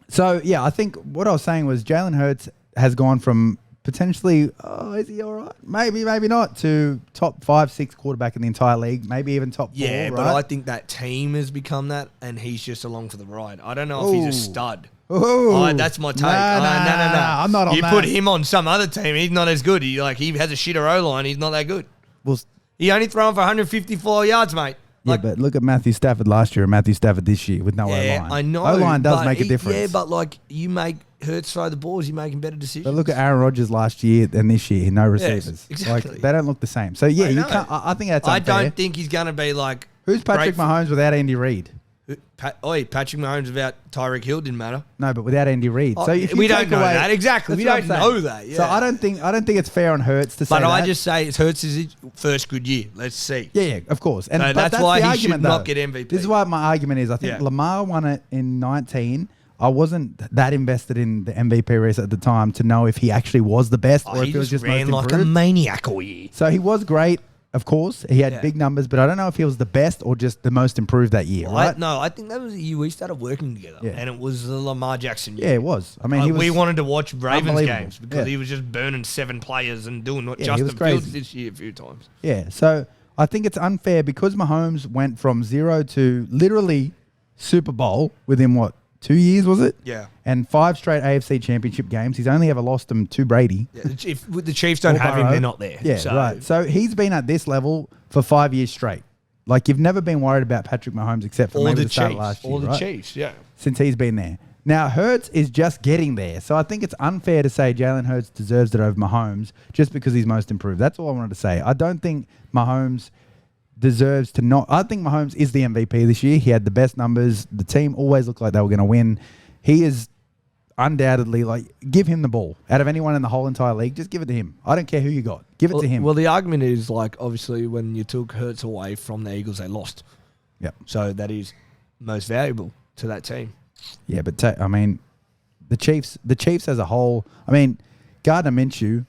so yeah, I think what I was saying was Jalen Hurts has gone from potentially, is he all right? Maybe, maybe not, to top 5, 6 quarterback in the entire league. Maybe even top 4. Yeah, right? but I think that team has become that, and he's just along for the ride. I don't know if he's a Ooh. stud. Ooh. That's my take. No, No. I'm not on you that. put him on some other team, he's not as good. He has a shitter O-line. He's not that good. Well, He only thrown for 154 yards, mate. yeah, but look at Matthew Stafford last year and Matthew Stafford this year with no Yeah, O-line. I know. O-line does but make a difference. Yeah, but like you make Hurts throw the balls, you're making better decisions. But look at Aaron Rodgers last year and this year, no receivers. exactly. Like, they don't look the same. So yeah, I you know. can't. I think that's I unfair. don't think he's going to be like. Who's Patrick great- Mahomes without Andy Reid? Patrick Mahomes without Tyreek Hill didn't matter. No, but without Andy Reid. So if you we take don't know away, that exactly. We that's don't what I'm know saying. that. So Yeah. I don't think it's fair on Hurts to say But that. I just say it hurts his first good year. Let's see. Yeah, of course. And So but that's why the he argument, should not though. get MVP. This is why my argument is I think Yeah. Lamar won it in 19. I wasn't that invested in the MVP race at the time to know if he actually was the best or he if it was just ran most like a improved. maniac all year. So he was great, of course. He had Yeah. big numbers, but I don't know if he was the best or just the most improved that year, right? I think that was the year we started working together, Yeah. and it was the Lamar Jackson year. Yeah, it was. I mean, he was. we wanted to watch Ravens unbelievable. games because Yeah. he was just burning 7 players and doing what Yeah, he Justin was Fields crazy. this year a few times. Yeah, so I think it's unfair because Mahomes went from 0 to literally Super Bowl within what, 2 years, was it? Yeah. And 5 straight AFC Championship games. He's only ever lost them to Brady. Yeah, if the Chiefs don't Or have him, Burrow. they're not there. Yeah, So- right. So he's been at this level for 5 years straight. Like you've never been worried about Patrick Mahomes except for All maybe the the start of Chiefs. last year, All the right? Chiefs, yeah. Since he's been there. Now Hurts is just getting there. So I think it's unfair to say Jalen Hurts deserves it over Mahomes just because he's most improved. That's all I wanted to say. I don't think Mahomes deserves to not. I think Mahomes is the MVP this year. He had the best numbers. The team always looked like they were going to win. He is undoubtedly, like, give him the ball. Out of anyone in the whole entire league, just give it to him. I don't care who you got. Give it to him. Well, the argument is, like, obviously when you took Hurts away from the Eagles, they lost. Yeah. So that is most valuable to that team. Yeah, but I mean, the Chiefs as a whole. I mean, Gardner Minshew,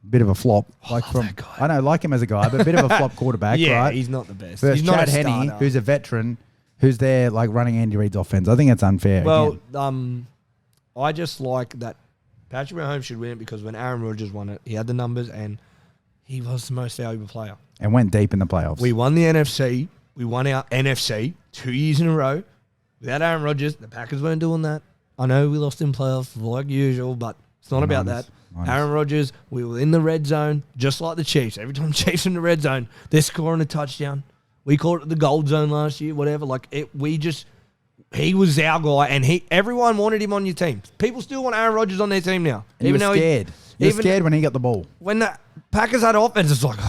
bit of a flop. That guy. I know, like him as a guy, but a bit of a flop quarterback, Yeah, right? he's not the best. Versus He's not Chad a Henne, starter. who's a veteran, who's there like running Andy Reid's offense. I think it's unfair. Well, again. I just like that Patrick Mahomes should win it because when Aaron Rodgers won it, he had the numbers and he was the most valuable player. And went deep in the playoffs. We won the NFC. We won our NFC 2 years in a row. Without Aaron Rodgers, the Packers weren't doing that. I know we lost in playoffs like usual, but it's not about that. Aaron Rodgers, we were in the red zone, just like the Chiefs. Every time the Chiefs in the red zone, they're scoring a touchdown. We called it the gold zone last year, whatever. He was our guy, and everyone wanted him on your team. People still want Aaron Rodgers on their team now. And even though scared. You were scared when he got the ball. When the Packers had offense, it's like,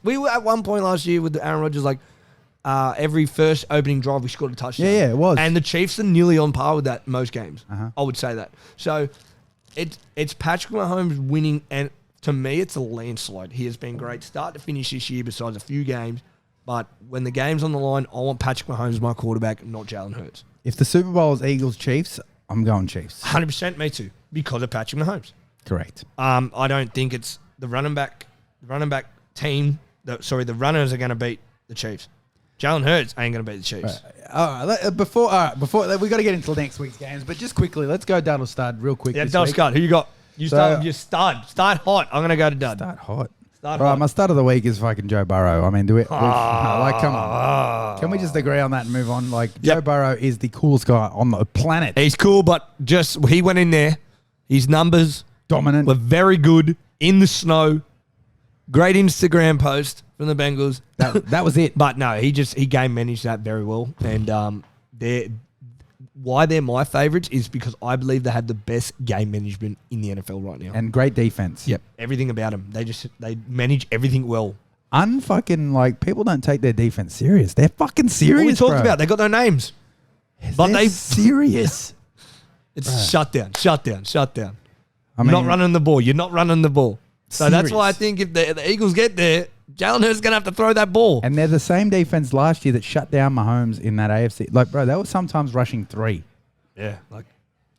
we were at one point last year with Aaron Rodgers, every first opening drive, we scored a touchdown. Yeah, it was. And the Chiefs are nearly on par with that most games. Uh-huh. I would say that. So it's Patrick Mahomes winning, and to me, it's a landslide. He has been great start to finish this year besides a few games. But when the game's on the line, I want Patrick Mahomes as my quarterback, not Jalen Hurts. If the Super Bowl is Eagles-Chiefs, I'm going Chiefs. 100% me too, because of Patrick Mahomes. Correct. I don't think it's the running back team. The runners are going to beat the Chiefs. Jalen Hurts ain't going to beat the Chiefs. All right. Before we got to get into next week's games, but just quickly, let's go Dud or Stud real quick. Yeah, this Dud week. Scott. Who you got? You start with your stud. Start hot. I'm going to go to Dud. Start hot. Start All right, hot. my stud of the week is fucking Joe Burrow. I mean, come on. Can we just agree on that and move on? Joe Burrow is the coolest guy on the planet. He's cool, but he went in there. His numbers Dominant. were very good in the snow. Great Instagram post from the Bengals. That was it. But no, he game managed that very well. And why they're my favourites is because I believe they have the best game management in the NFL right now. And great defense. Yep, everything about them. They manage everything well. People don't take their defense serious. They're fucking serious. What we talked about, they got no names. But They're serious. It's shut down. I mean, You're not running the ball. You're not running the ball. So that's why I think if the Eagles get there, Jalen Hurts is going to have to throw that ball. And they're the same defense last year that shut down Mahomes in that AFC. They were sometimes rushing 3. Yeah.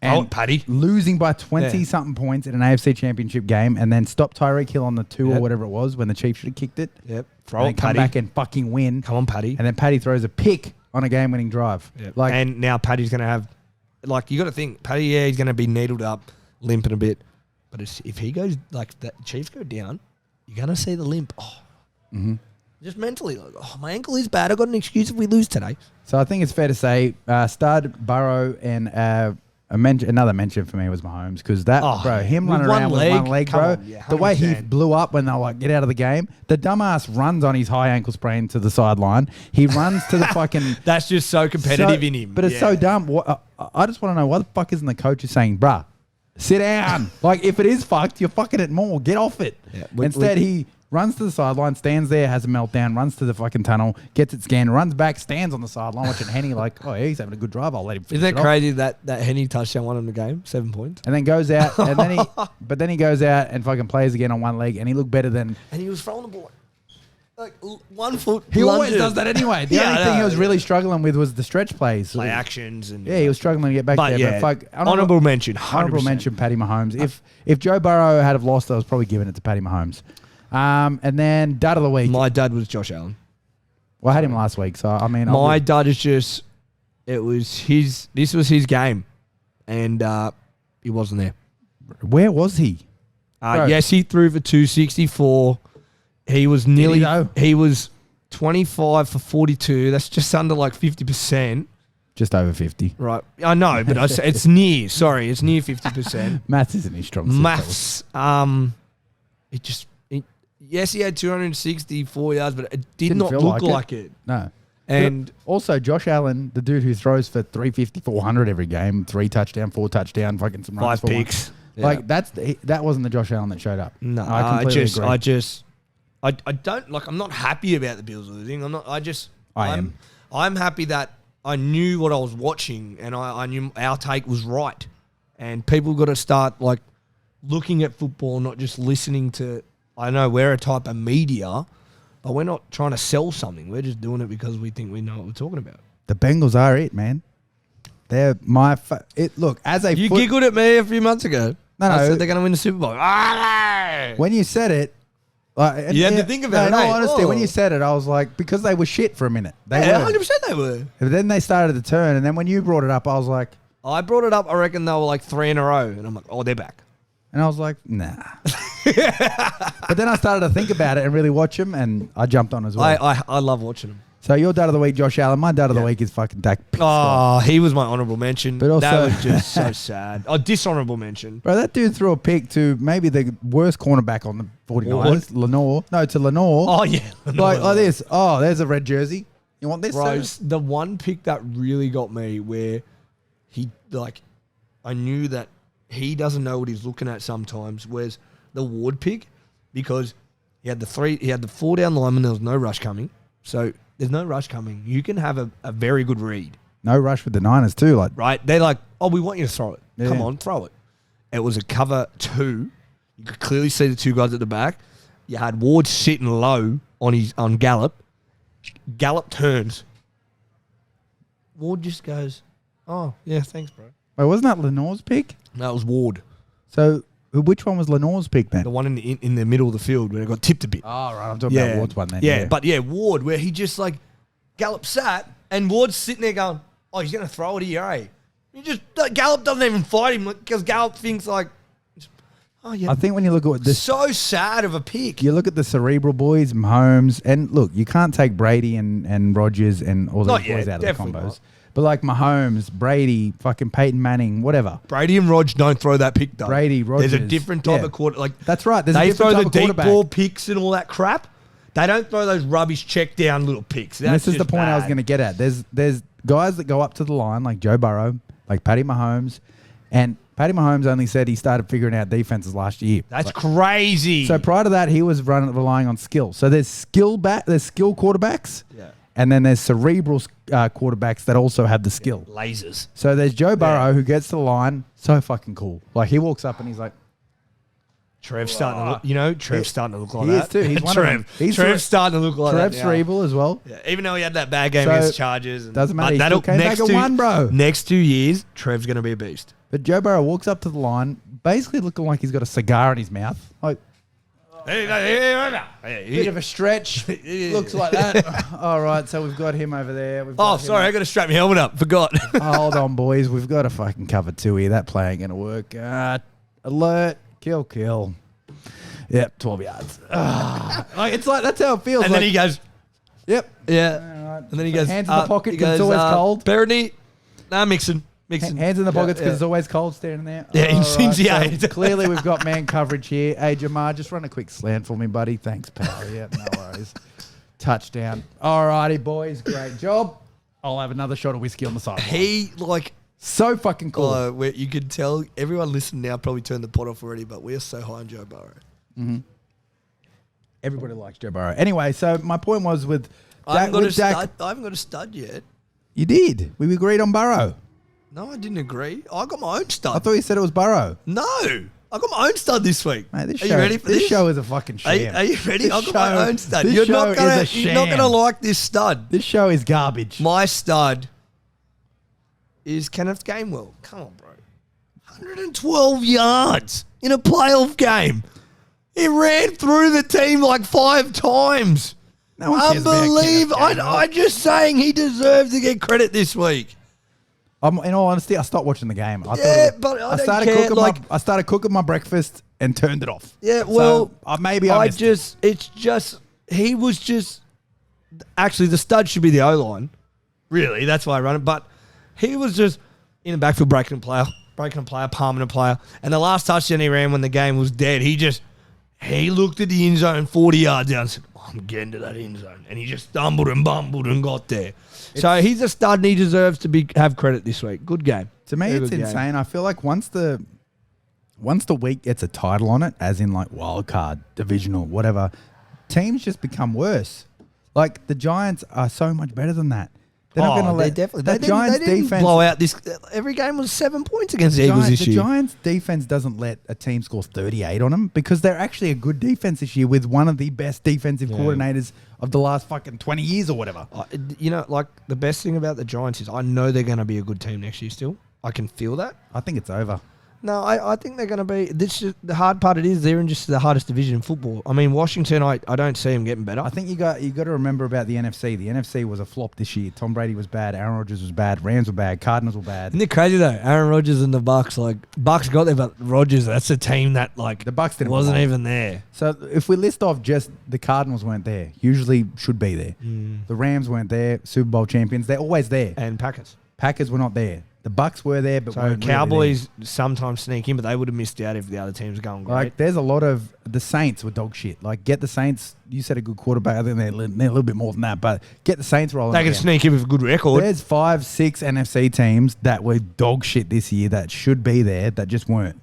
And Paddy. losing by 20-something points in an AFC championship game and then stop Tyreek Hill on the 2 or whatever it was when the Chiefs should have kicked it. Yep. Come back and fucking win. Come on, Paddy. And then Paddy throws a pick on a game-winning drive. Yep. And now Paddy's going to have... you got to think, Paddy, he's going to be needled up, limping a bit. But if he goes... the Chiefs go down, you're going to see the limp. Just mentally, my ankle is bad. I've got an excuse if we lose today. So I think it's fair to say stud, Burrow, and another mention for me was Mahomes because him running around with one leg, bro. The way he blew up when they were like, get out of the game. The dumbass runs on his high ankle sprain to the sideline. He runs to the fucking... That's just so competitive in him. But it's so dumb. I just want to know why the fuck isn't the coach saying, bruh, sit down. If it is fucked, you're fucking it more. Get off it. Yeah, Instead, he runs to the sideline, stands there, has a meltdown, runs to the fucking tunnel, gets it scanned, runs back, stands on the sideline watching Henne he's having a good drive. I'll let him finish Isn't that crazy that Henne touchdown won him the game? 7 points. And then goes out, but then he goes out and fucking plays again on one leg, and he looked better than... And he was throwing the ball 1 foot. He always does that anyway. The only thing he was really struggling with was the stretch plays. Play actions. And he was struggling to get back there. But honourable mention. 100%. Honourable mention, Patty Mahomes. If Joe Burrow had have lost, I was probably giving it to Patty Mahomes. And then dud of the week. My dud was Josh Allen. Well, I had him last week, so I mean... My dud is just... This was his game. And he wasn't there. Where was he? Yes, he threw for 264. He was nearly... He was 25 for 42. That's just under 50%. Just over 50. Right. I know, but it's near. Sorry, it's near 50%. Maths isn't his strong suit. Maths. Yes, he had 264 yards, but it did not look like it. No. And also, Josh Allen, the dude who throws for 350, 400 every game, 3 touchdown, 4 touchdown, fucking some runs 5 picks. Yeah. That wasn't the Josh Allen that showed up. No, I completely agree. I don't I'm not happy about the Bills losing. I'm happy that I knew what I was watching and I knew our take was right. And people got to start looking at football, not just listening to. I know we're a type of media, but we're not trying to sell something. We're just doing it because we think we know what we're talking about. The Bengals are it, man. They're my... Look, as a... You giggled at me a few months ago. No, I said they're going to win the Super Bowl. When you said it, you had to think about it. In all honesty, when you said it, I was like, because they were shit for a minute. They were. 100% they were. But then they started to turn, and then when you brought it up, I was like... I brought it up, I reckon they were like 3 in a row. And I'm like, oh, they're back. And I was like, nah. But then I started to think about it and really watch them, and I jumped on as well. I love watching them. So your dad of the week, Josh Allen. My dad of the week is fucking Dak. Oh, he was my honourable mention. But also, that was just so sad. Oh, dishonourable mention. Bro, that dude threw a pick to maybe the worst cornerback on the 49ers, Lenore. No, to Lenore. Oh, yeah. Like this. Oh, there's a red jersey. You want this? Bro, sir? the one pick that really got me where he, like, I knew that he doesn't know what he's looking at sometimes, was the Ward pick, because he had the 4 down lineman, there was no rush coming. So there's no rush coming. You can have a very good read. No rush with the Niners too. Like, right? They're like, oh, we want you to throw it. Yeah. Come on, throw it. It was a cover 2. You could clearly see the 2 guys at the back. You had Ward sitting low on Gallup. Gallup turns. Ward just goes, oh, yeah, thanks, bro. wait, wasn't that Lenore's pick? No, it was Ward. So which one was Lenore's pick then? The one in the middle of the field where it got tipped a bit. Oh, right. I'm talking about Ward's one then. Yeah, but Ward, where he just like Gallup sat and Ward's sitting there going, oh, he's going to throw it here, eh? Gallup doesn't even fight him because Gallup thinks like, oh, yeah. I think when you look at this, so sad of a pick. you look at the cerebral boys, Mahomes, and look, you can't take Brady and Rodgers and all these boys out of the combos. Not. But like Mahomes, Brady, fucking Peyton Manning, whatever. Brady and Rog don't throw that pick though. Brady, Rodgers. There's a different type of quarter. Like that's right. There's they a different throw type the of deep ball picks and all that crap. They don't throw those rubbish check down little picks. This is the point I was going to get at. There's guys that go up to the line like Joe Burrow, like Patty Mahomes, and Patty Mahomes only said he started figuring out defenses last year. That's crazy. So prior to that, he was relying on skill. So there's skill quarterbacks, and then there's cerebral quarterbacks that also have the skill. Lasers. So there's Joe Burrow who gets to the line, so fucking cool. Like he walks up and he's like, Trev's starting to look, Trev's starting to look like he that. Is too. He's one of them. Trev's starting to look like Trev's that. cerebral as well. Yeah, even though he had that bad game against Chargers. Doesn't matter. He still came back and won, bro. Next 2 years, Trev's going to be a beast. But Joe Burrow walks up to the line, basically looking like he's got a cigar in his mouth. Like, bit of a stretch. Looks like that. All right, so we've got him over there. Sorry, I got to strap my helmet up. Forgot. Hold on, boys. We've got to fucking cover 2 here. That play ain't going to work. Alert. Kill. Yep, 12 yards. It's like, that's how it feels. And then he goes, yep. Yeah. Right. And then he goes, hands in the pocket because it's always cold. Bernie, mixing. Hands in the pockets because it's always cold standing there. Yeah, in Cincy 8. So clearly we've got man coverage here. Hey, Jamar, just run a quick slant for me, buddy. Thanks, pal. Yeah, no worries. Touchdown. All righty, boys. Great job. I'll have another shot of whiskey on the side. He, so fucking cool. Where you could tell, everyone listening now probably turned the pot off already, but we are so high on Joe Burrow. Mm-hmm. Everybody likes Joe Burrow. Anyway, so my point was with I haven't Dak. I haven't got a stud yet. You did. We agreed on Burrow. No, I didn't agree. I got my own stud. I thought you said it was Burrow. No, I got my own stud this week. Mate, you ready for this? This show is a fucking sham. Are you ready? I got my own stud. You're not gonna like this stud. This show is garbage. My stud is Kenneth Gainwell. Come on, bro. 112 yards in a playoff game. He ran through the team like 5 times. No one cares about Kenneth Gainwell. I'm just saying he deserves to get credit this week. In all honesty, I stopped watching the game. I started cooking my breakfast and turned it off. Yeah, well, so, he was just, actually the stud should be the O-line. Really, that's why I run it. But he was just in the backfield breaking a player, palming a player. And the last touchdown he ran when the game was dead, he looked at the end zone 40 yards out and said, I'm getting to that end zone. And he just stumbled and bumbled and got there. So he's a stud and he deserves to have credit this week. Good game. To me, it's insane. I feel like once the week gets a title on it, as in like wild card, divisional, whatever, teams just become worse. Like the Giants are so much better than that. They're not going to let the Giants defense blow out this. Every game was 7 points against the Eagles this year. The Giants defense doesn't let a team score 38 on them because they're actually a good defense this year with one of the best defensive coordinators of the last fucking 20 years or whatever. The best thing about the Giants is I know they're going to be a good team next year still. I can feel that. I think it's over. No, I think they're going to be. The hard part they're in just the hardest division in football. I mean, Washington, I don't see them getting better. I think you got to remember about the NFC. The NFC was a flop this year. Tom Brady was bad. Aaron Rodgers was bad. Rams were bad. Cardinals were bad. Isn't it crazy though? Aaron Rodgers and the Bucks, Bucks got there, but Rodgers, that's a team that the Bucks wasn't even there. So if we list off just the Cardinals weren't there, usually should be there. The Rams weren't there. Super Bowl champions, they're always there. And Packers were not there. The Bucks were there, but weren't Cowboys really sometimes sneak in, but they would have missed out if the other teams were going great. there's a lot of the Saints were dog shit. Get the Saints. You said a good quarterback. I think they're a little bit more than that, but get the Saints rolling. They can sneak in with a good record. There's 5-6 NFC teams that were dog shit this year that should be there that just weren't.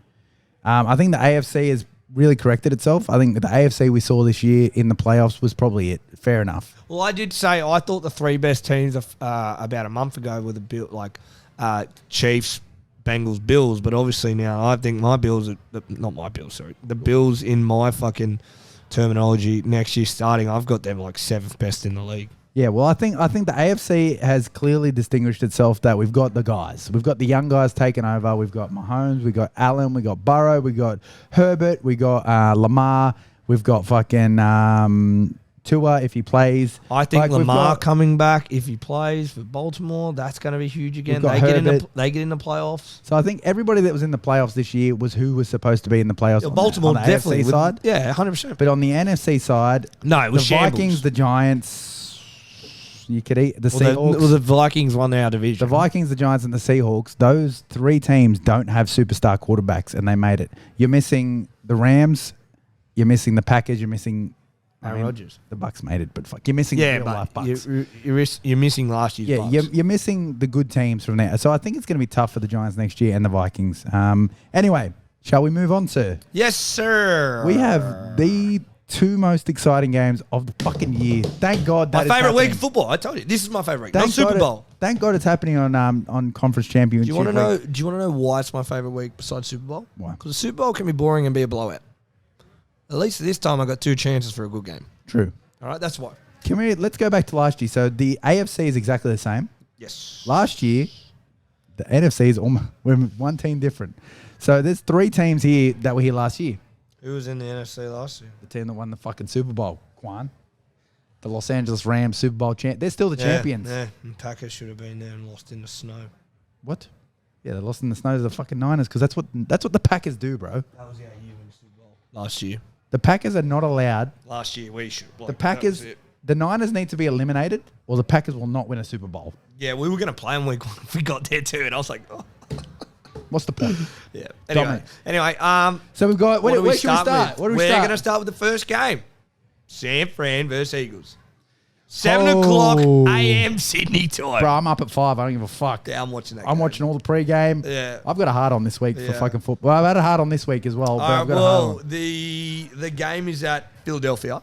I think the AFC has really corrected itself. I think the AFC we saw this year in the playoffs was probably it. Fair enough. Well, I did say I thought the three best teams about a month ago were the Chiefs, Bengals, Bills, but obviously now I think my Bills are not my Bills. Sorry, the Bills in my fucking terminology next year starting. I've got them seventh best in the league. Yeah, well, I think the AFC has clearly distinguished itself that we've got the guys. We've got the young guys taking over. We've got Mahomes. We've got Allen. We've got Burrow. We've got Herbert. We've got Lamar. We've got fucking Tua if he plays. I think Lamar coming back if he plays for Baltimore, that's going to be huge again. They get in the playoffs. So I think everybody that was in the playoffs this year was who was supposed to be in the playoffs. Yeah, Baltimore on the definitely AFC side. Yeah, 100%. But on the NFC side, no, it was the Vikings, the Giants. You could eat the Seahawks. The Vikings won our division. The Vikings, the Giants, and the Seahawks. Those three teams don't have superstar quarterbacks, and they made it. You're missing the Rams. You're missing the Packers. You're missing Aaron Rodgers. The Bucks made it, but fuck, you're missing the real life Bucks. You're missing last year's Bucks. You're missing the good teams from there. So I think it's going to be tough for the Giants next year and the Vikings. Anyway, shall we move on, sir? Yes, sir. We have the two most exciting games of the fucking year. Thank God that my favorite week of football. I told you, this is my favorite week. Not Super Bowl. Thank God it's happening on conference championship. Do you want to know why it's my favorite week besides Super Bowl? Why? Because the Super Bowl can be boring and be a blowout. At least this time I got two chances for a good game. True. All right, that's why. Let's go back to last year. So the AFC is exactly the same. Yes. Last year, the NFC is almost we're one team different. So there's three teams here that were here last year. Who was in the NFC last year? The team that won the fucking Super Bowl, Quan. The Los Angeles Rams Super Bowl champ. They're still the champions. Yeah, and Packers should have been there and lost in the snow. What? Yeah, they lost in the snow to the fucking Niners because that's what the Packers do, bro. That was our year in the Super Bowl. Last year. The Packers are not allowed. Last year we should. The Packers, the Niners need to be eliminated, or the Packers will not win a Super Bowl. Yeah, we were going to play them week one if we got there too, and I was like, oh. What's the point? Yeah. Anyway, so we've got. Where should we start? We're going to start with the first game. San Fran versus Eagles. 7 o'clock a.m. Sydney time. Bro, I'm up at 5. I don't give a fuck. Yeah, I'm watching that. I'm watching all the pre-game. Yeah. I've got a hard on this week for fucking football. Well, I've had a hard on this week as well. The game is at Philadelphia.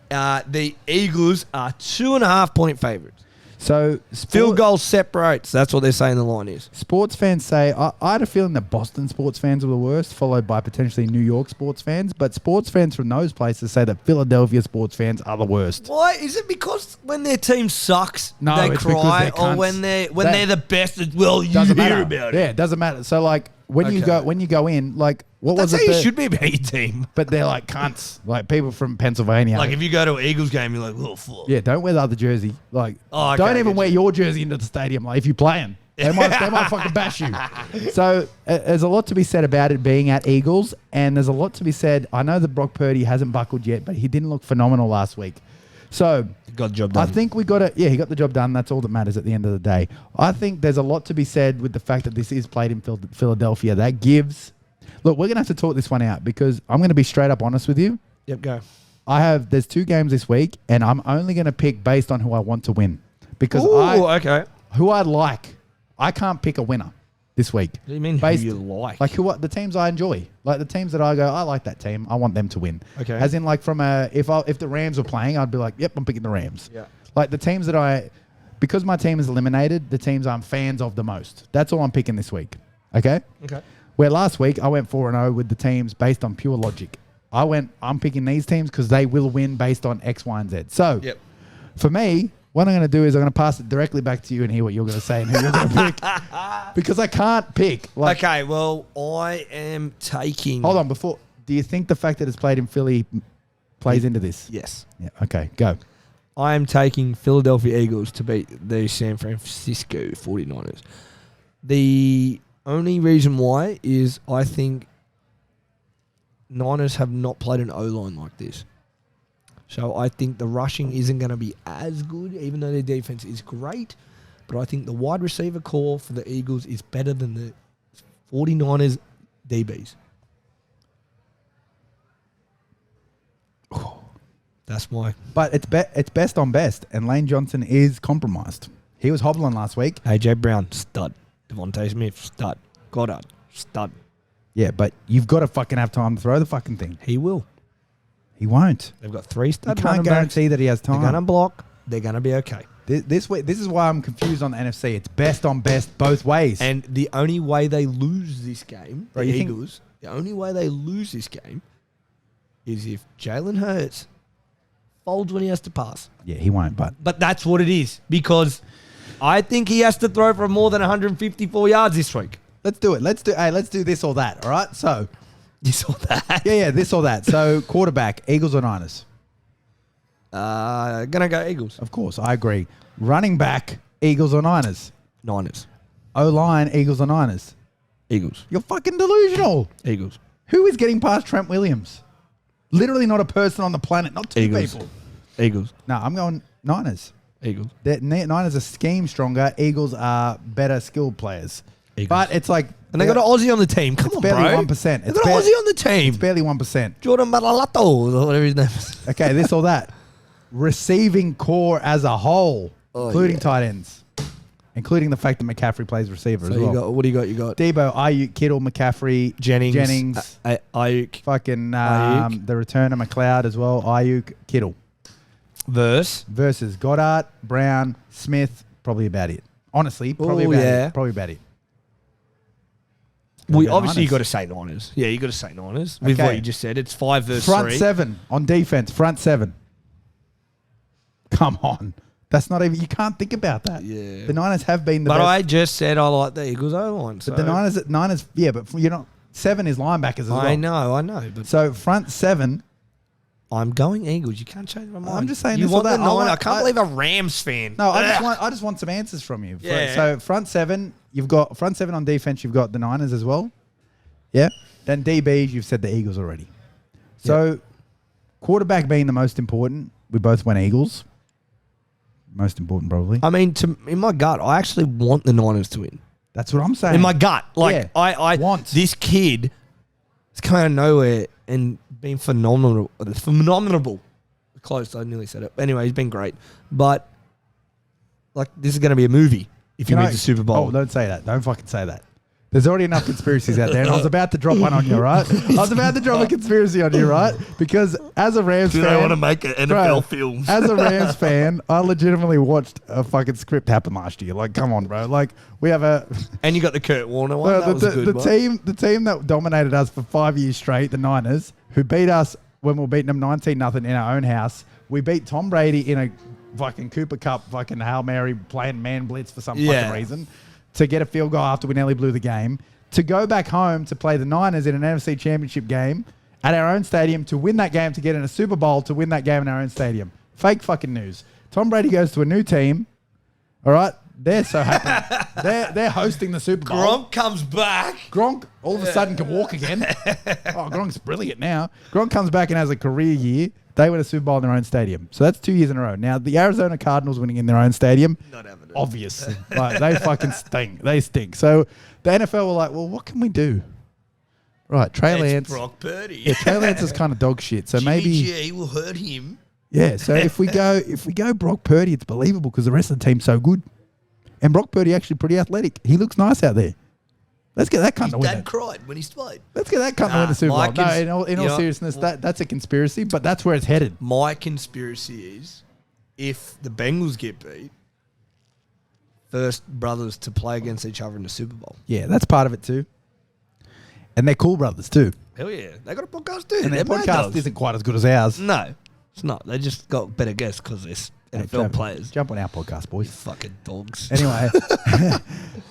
The Eagles are 2.5-point favorites. So field goal separates. That's what they're saying the line is. Sports fans say, I had a feeling that Boston sports fans were the worst, followed by potentially New York sports fans. But sports fans from those places say that Philadelphia sports fans are the worst. Why? Is it because when their team sucks, no, they cry, or when they're the best? Well, you hear about it. Yeah, it doesn't matter. So when you go in, what That's was it? How you should be about your team. But they're like cunts, like people from Pennsylvania. Like if you go to an Eagles game, you're like, oh fuck. Yeah, don't wear the other jersey. Don't even wear your jersey into the stadium. Like if you're playing, they might fucking bash you. So there's a lot to be said about it being at Eagles, and there's a lot to be said. I know that Brock Purdy hasn't buckled yet, but he didn't look phenomenal last week. So he got the job done. I think we got it. Yeah, he got the job done. That's all that matters at the end of the day. I think there's a lot to be said with the fact that this is played in Philadelphia. That gives. Look, we're going to have to talk this one out because I'm going to be straight up honest with you. Yep, go. There's 2 games this week, and I'm only going to pick based on who I want to win. Because who I like, I can't pick a winner this week. What do you mean who you like? Like the teams I enjoy. Like the teams that I go, I like that team. I want them to win. Okay. As in if the Rams were playing, I'd be like, yep, I'm picking the Rams. Yeah. Like the teams because my team is eliminated, the teams I'm fans of the most. That's all I'm picking this week. Okay? Okay. Where last week I went 4-0 with the teams based on pure logic. I'm picking these teams because they will win based on X, Y, and Z. So, for me, what I'm going to do is I'm going to pass it directly back to you and hear what you're going to say and who you're going to pick. Because I can't pick. Okay, well, I am taking... Hold on, do you think the fact that it's played in Philly plays into this? Yes. Yeah. Okay, go. I am taking Philadelphia Eagles to beat the San Francisco 49ers. The only reason why is I think Niners have not played an O-line like this. So I think the rushing isn't going to be as good, even though their defense is great. But I think the wide receiver core for the Eagles is better than the 49ers DBs. That's my... But it's best on best, and Lane Johnson is compromised. He was hobbling last week. AJ Brown, stud. Devontae Smith, stud. Goddard, stud. Yeah, but you've got to fucking have time to throw the fucking thing. He will. He won't. They've got 3 stud You can't guarantee that he has time. They're going to block. They're going to be okay. This is why I'm confused on the NFC. It's best on best both ways. And the only way they lose this game, Right, the Eagles, the only way they lose this game is if Jalen Hurts folds when he has to pass. Yeah, he won't, But that's what it is, because I think he has to throw for more than 154 yards this week. let's do it. Let's do this or that, all right? So, This or that. yeah, this or that. So, quarterback, Eagles or Niners? Gonna go Eagles. Of course, I agree. Running back, Eagles or Niners? Niners. O-line, Eagles or Niners? Eagles. You're fucking delusional. Eagles. Who is getting past Trent Williams? Literally not a person on the planet, not two Eagles. people. Eagles. No, I'm going Niners. Eagles. Niners are scheme stronger. Eagles are better skilled players. Eagles. But it's like... And they got an Aussie on the team. Come on, barely bro. 1%. They got an Aussie on the team. It's barely 1%. Jordan Malalato, or whatever his name is. Okay, this or that. Receiving core as a whole, including tight ends. Including the fact that McCaffrey plays receiver as well. What do you got? You got Debo, Ayuk, Kittle, McCaffrey, Jennings. Ayuk. fucking Ayuk. the return of McLeod as well. Ayuk, Kittle. Versus Goddard, Brown, Smith. Probably about it. Honestly, probably about it. Well, Go obviously, you Niners. got to say Niners. Yeah, you got to say Niners. With Okay. what you just said, it's 5 versus Front 3. 7 on defense. Front 7. Come on. That's not even... You can't think about that. Yeah. The Niners have been the But best. I just said I like the Eagles O-line. So. But the Niners... Yeah, but you're not... 7 is linebackers as well. I know. But So front 7... I'm going Eagles. You can't change my mind. I'm just saying you this want or that. the Niners. I I can't believe a Rams fan. No, I just want some answers from you. Yeah. So front 7, you've got... Front 7 on defense, you've got the Niners as well. Yeah. Then DBs, you've said the Eagles already. So quarterback being the most important, we both went Eagles. Most important, probably. I mean, in my gut, I actually want the Niners to win. That's what I'm saying. In my gut. Like, Yeah. I Want. this kid is coming out of nowhere and being phenomenal. Close, I nearly said it. Anyway, he's been great. But, like, this is going to be a movie if he wins the Super Bowl. Oh, don't say that. Don't fucking say that. There's already enough conspiracies out there, and I was about to drop one on you, right? I was about to drop a conspiracy on you, right? Because as a Rams fan... I want to make an NFL film. As a Rams fan, I legitimately watched a fucking script happen last year. Like, come on, bro. Like, we have a... And you got the Kurt Warner one. That was a good one. The team that dominated us for 5 years straight, the Niners, who beat us when we were beating them 19-0 in our own house. We beat Tom Brady in a fucking Cooper Cup fucking Hail Mary playing man blitz for some fucking reason to get a field goal after we nearly blew the game. To go back home to play the Niners in an NFC Championship game at our own stadium, to win that game, to get in a Super Bowl, to win that game in our own stadium. Fake fucking news. Tom Brady goes to a new team. All right? They're so happy. they're hosting the Super Bowl. Gronk comes back. Gronk all of a sudden can walk again. Gronk's brilliant now. Gronk comes back and has a career year. They win a Super Bowl in their own stadium. So that's 2 years in a row. Now, the Arizona Cardinals winning in their own stadium, Not evident. obviously. Like, they fucking stink. They stink. So the NFL were like, well, what can we do? Right, Trey Lance. Brock Purdy. Yeah, Trey Lance is kind of dog shit. So Jimmy maybe... G will hurt him. Yeah, so if we go Brock Purdy, it's believable because the rest of the team's so good. And Brock Purdy actually pretty athletic. He looks nice out there. Let's get that cunt to win Dad it. cried when he played. Let's get that cunt to win the Super Bowl. No, in all seriousness, well, that's a conspiracy, but that's where it's headed. My conspiracy is if the Bengals get beat, first brothers to play against each other in the Super Bowl. Yeah, that's part of it too. And they're cool brothers too. Hell yeah. They got a podcast too. And their podcast isn't quite as good as ours. No. It's not. They just got better guests because they're NFL players. Jump on our podcast, boys. Fucking dogs. Anyway,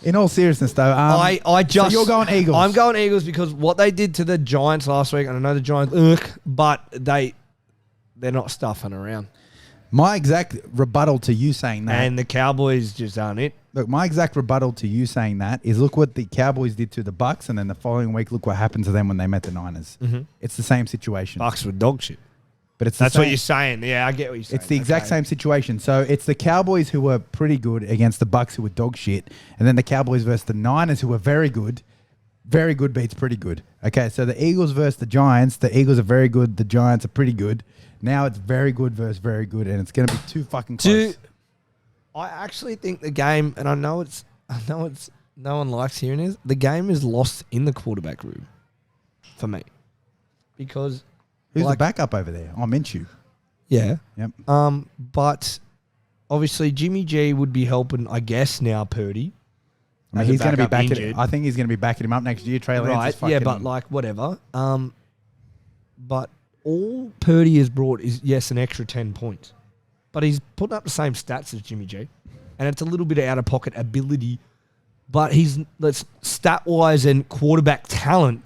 in all seriousness, though, so you're going Eagles. I'm going Eagles because what they did to the Giants last week, and I know the Giants, but they're not stuffing around. My exact rebuttal to you saying that, and the Cowboys just aren't it. Look, my exact rebuttal to you saying that is look what the Cowboys did to the Bucks, and then the following week, look what happened to them when they met the Niners. Mm-hmm. It's the same situation. Bucks were dog shit. But that's what you're saying. Yeah, I get what you're saying. It's the exact same situation. So it's the Cowboys who were pretty good against the Bucks who were dog shit, and then the Cowboys versus the Niners who were very good. Very good beats pretty good. Okay, so the Eagles versus the Giants. The Eagles are very good. The Giants are pretty good. Now it's very good versus very good, and it's going to be too fucking close. I actually think the game, and I know it's no one likes hearing this. The game is lost in the quarterback room for me because who's the backup over there? Oh, Minshew. Yeah. Yep. But obviously Jimmy G would be helping, I guess, now Purdy. I mean, he's going to be backing. I think he's going to be backing him up next year. Trey Lance is fucking. Yeah, but like whatever. But all Purdy has brought is an extra 10 points, but he's putting up the same stats as Jimmy G, and it's a little bit of out of pocket ability, but he's stat wise and quarterback talent.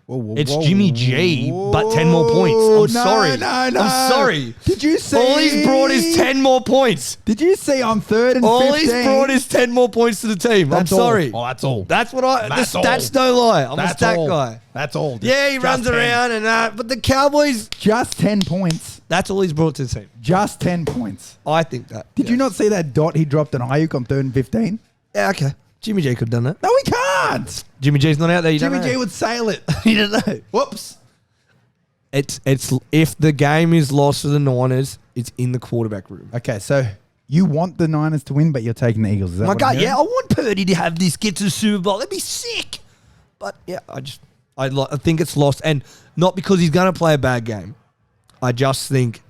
It's Jimmy G, but 10 more points. I'm sorry. Did you see? All he's brought is 10 more points. Did you see on 3rd and 15? All he's brought is 10 more points to the team. I'm sorry. Oh, that's all. That's what that's no lie. I'm a stat guy. That's all. Yeah, he runs around and that, but the Cowboys... Just 10 points. That's all he's brought to the team. Just 10 points. I think that. Did you not see that dot he dropped on Ayuk on 3rd and 15? Yeah, okay. Jimmy G could have done that. No, he can't. Jimmy G's not out there. Jimmy G would sail it. You don't know. Whoops. It's if the game is lost to the Niners, it's in the quarterback room. Okay, so you want the Niners to win, but you're taking the Eagles. Is that my God, yeah, I want Purdy to have this, get to the Super Bowl. That'd be sick. But yeah, I think it's lost, and not because he's going to play a bad game. I just think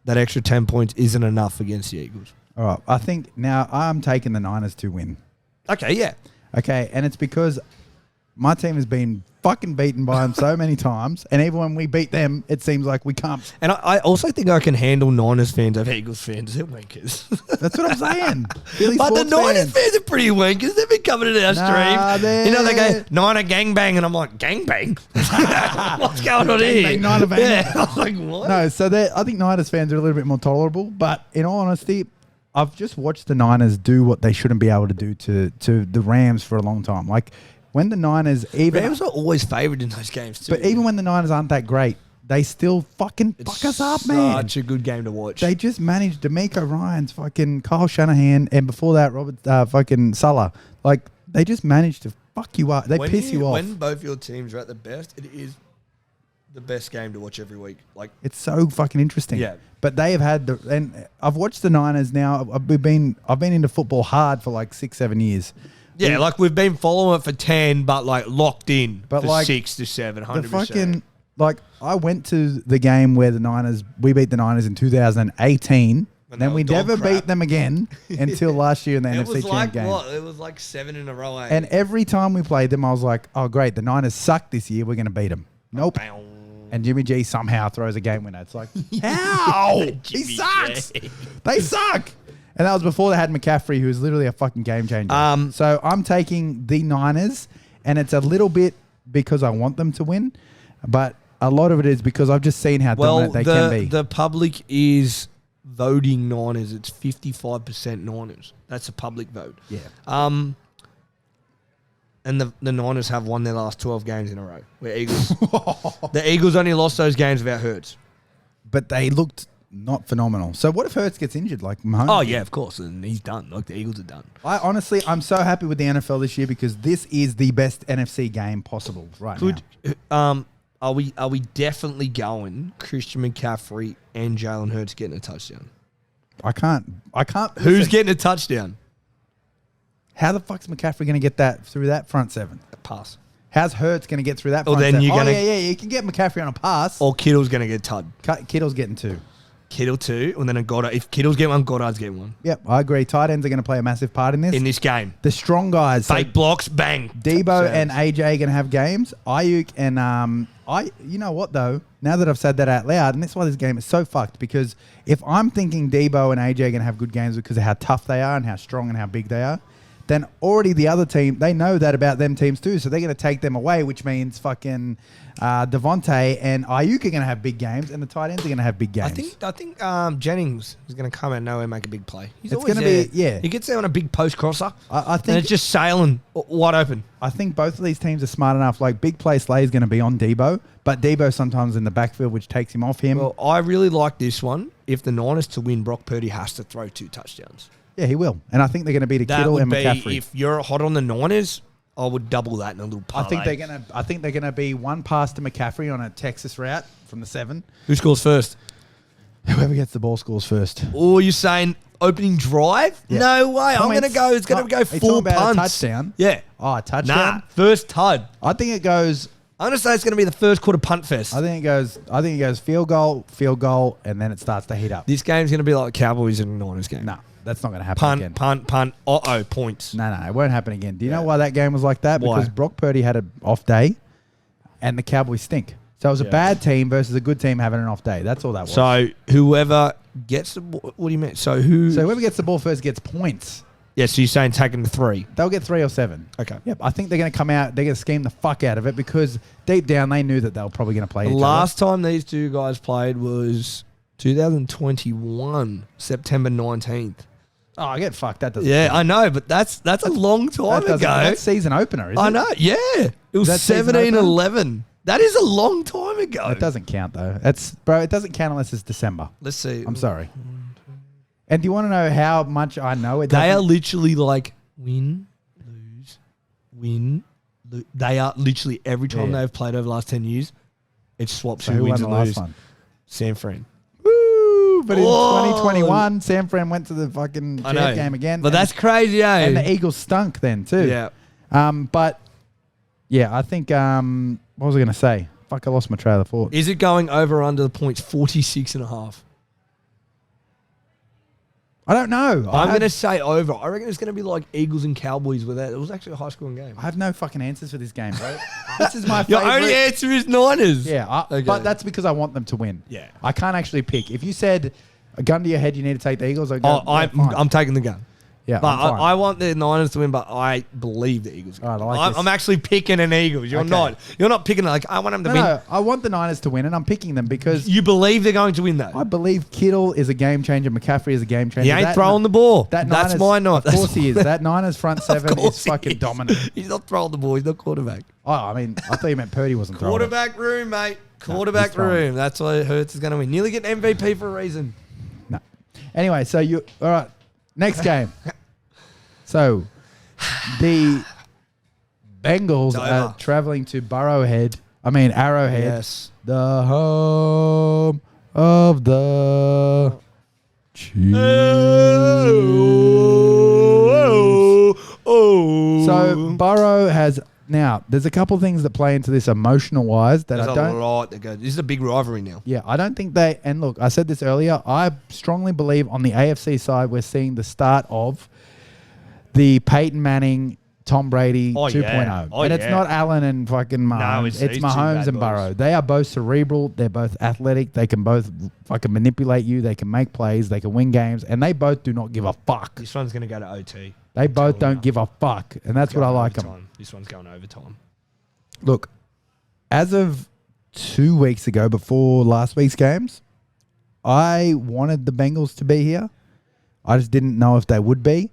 that extra 10 points isn't enough against the Eagles. All right, I think now I'm taking the Niners to win. Okay, yeah. Okay, and it's because my team has been fucking beaten by them so many times, and even when we beat them, it seems like we can't. And I also think I can handle Niners fans over Eagles fans. They're wankers. That's what I'm saying. But the Niners fans are pretty wankers. They've been coming to our stream. You know, they go, Niner gangbang, and I'm like, gangbang? What's going on here? Niner bang. Yeah, I was like, what? No, so I think Niners fans are a little bit more tolerable, but in all honesty, I've just watched the Niners do what they shouldn't be able to do to the Rams for a long time. Like, when the Niners... Rams are always favoured in those games, too. But even when the Niners aren't that great, they still fucking fuck us up, man. Such a good game to watch. They just managed D'Amico Ryans, fucking Kyle Shanahan, and before that, Robert fucking Saleh. Like, they just managed to fuck you up. They piss you off. When both your teams are at the best, it is the best game to watch every week. Like, it's so fucking interesting. Yeah. But they have had and I've watched the Niners now. I've been into football hard for like 6-7 years. Yeah, like we've been following it for 10, but like locked in for like 6 to 7, 100%. The fucking, like, I went to the game where we beat the Niners in 2018. And then we never beat them again until last year in the NFC Championship game. It was like 7 in a row. And every time we played them, I was like, oh, great, the Niners suck this year. We're going to beat them. Nope. And Jimmy G somehow throws a game winner. It's like, how? He sucks. They suck. And that was before they had McCaffrey, who was literally a fucking game changer. So I'm taking the Niners, and it's a little bit because I want them to win, but a lot of it is because I've just seen how dominant they can be. The public is voting Niners. It's 55% Niners. That's a public vote. Yeah. And the Niners have won their last 12 games in a row. Where the Eagles only lost those games without Hurts. But they looked not phenomenal. So what if Hurts gets injured like Mahomes? Oh, yeah, of course. And he's done. Like, the Eagles are done. I'm so happy with the NFL this year because this is the best NFC game possible now. Are we definitely going Christian McCaffrey and Jalen Hurts getting a touchdown? I can't. Who's getting a touchdown? How the fuck's McCaffrey going to get that through that front seven? A pass. How's Hurts going to get through that front seven? You can get McCaffrey on a pass. Or Kittle's going to get tugged. Kittle's getting 2. Kittle 2, and then a Goddard. If Kittle's getting one, Goddard's getting one. Yep, I agree. Tight ends are going to play a massive part in this. In this game. The strong guys. Fake blocks, bang. Debo and AJ are going to have games. Ayuk and you know what though? Now that I've said that out loud, and that's why this game is so fucked, because if I'm thinking Debo and AJ are going to have good games because of how tough they are and how strong and how big they are, then already the other team, they know that about them teams too, so they're going to take them away, which means fucking Devontae and Ayuk are going to have big games, and the tight ends are going to have big games. I think Jennings is going to come out of nowhere and make a big play. He's It's always gonna there. be- yeah. He gets there on a big post crosser, I and think it's just sailing wide open. I think both of these teams are smart enough. Like, big play Slay is going to be on Debo, but Debo sometimes in the backfield, which takes him off him. Well, I really like this one. If the Niners to win, Brock Purdy has to throw 2 touchdowns. Yeah, he will. And I think they're going to be to That Kittle would and be, McCaffrey. if you're hot on the Niners, I would double that in a little parlay. I think they're gonna be one pass to McCaffrey on a Texas route from the 7. Who scores first? Whoever gets the ball scores first. Oh, you're saying opening drive? Yeah. No way. I'm going to go. It's going to go Are you full talking about a punts. touchdown? Yeah. Oh, a touchdown? Nah. First tud. I think it goes. I'm going to say it's going to be the first quarter punt fest. I think it goes field goal, and then it starts to heat up. This game's going to be like Cowboys and Niners game. No, that's not going to happen again. Punt. Uh-oh, points. No, it won't happen again. Do you know why that game was like that? Why? Because Brock Purdy had an off day, and the Cowboys stink. So it was a bad team versus a good team having an off day. That's all that was. So whoever gets the ball, what do you mean? So whoever gets the ball first gets points. Yeah, so you're saying taking the 3. They'll get 3 or 7. Okay. Yep. I think they're going to come out. They're going to scheme the fuck out of it because deep down they knew that they were probably going to play each other. Last time these two guys played was 2021, September 19th. Oh, I get fucked. That doesn't. Yeah, count. I know, but that's a long time ago. That's season opener, isn't it? I know. Yeah, it was That season 17-11. That is a long time ago. It doesn't count though. It doesn't count unless it's December. Let's see. I'm sorry. And do you want to know how much I know it? They are literally like win, lose. They are literally every time they've played over the last 10 years, it swaps So who who wins won and the last loses. one? San Fran. Woo! But in Whoa. 2021, San Fran went to the fucking I know. Jet game again. But and- that's crazy, eh? and the Eagles stunk then too. Yeah. But yeah, I think what was I going to say? Fuck, I lost my trail of thought. Is it going over or under the points? 46.5. I don't know. I'm going to say over. I reckon it's going to be like Eagles and Cowboys with that. It was actually a high-scoring game. I have no fucking answers for this game, bro. This is my Your favorite. only answer is Niners. Yeah, Okay. but that's because I want them to win. Yeah. I can't actually pick. If you said a gun to your head, you need to take the Eagles. I'd go, Oh, fine. I'm taking the gun. Yeah, But I'm fine. I want the Niners to win, but I believe the Eagles. All right, I like this. I'm actually picking an Eagles. You're Okay. not. You're not picking like I want them to win. No, I want the Niners to win, and I'm picking them because You believe they're going to win though. I believe Kittle is a game changer. McCaffrey is a game changer. He ain't That- throwing the ball. That That's Niners, my night. Of course he is. That Niners front seven is course he fucking is. dominant. He's not throwing the ball. He's not quarterback. Oh, I mean, I thought you meant Purdy wasn't throwing it. Quarterback room, mate. he's Quarterback throwing. room. That's why Hurts is going to win. Nearly get MVP for a reason. No. Anyway, so all right, next game. So the Bengals are Over. traveling to Arrowhead, Yes. the home of the Chiefs. So Burrow has now. There's a couple things that play into this emotional wise that There's I a don't. lot that goes. This is a big rivalry now. Yeah, I don't think they. And look, I said this earlier. I strongly believe on the AFC side, we're seeing the start of the Peyton Manning, Tom Brady 2.0. Oh, and it's yeah. not Allen and fucking Mahomes. it's it's these two Mahomes bad and boys. Burrow. They are both cerebral. They're both athletic. They can both fucking manipulate you. They can make plays. They can win games. And they both do not give a fuck. This one's going to go to OT. They both telling don't you. give a fuck. And that's what I like them. Overtime. This one's going overtime. Look, as of 2 weeks ago, before last week's games, I wanted the Bengals to be here. I just didn't know if they would be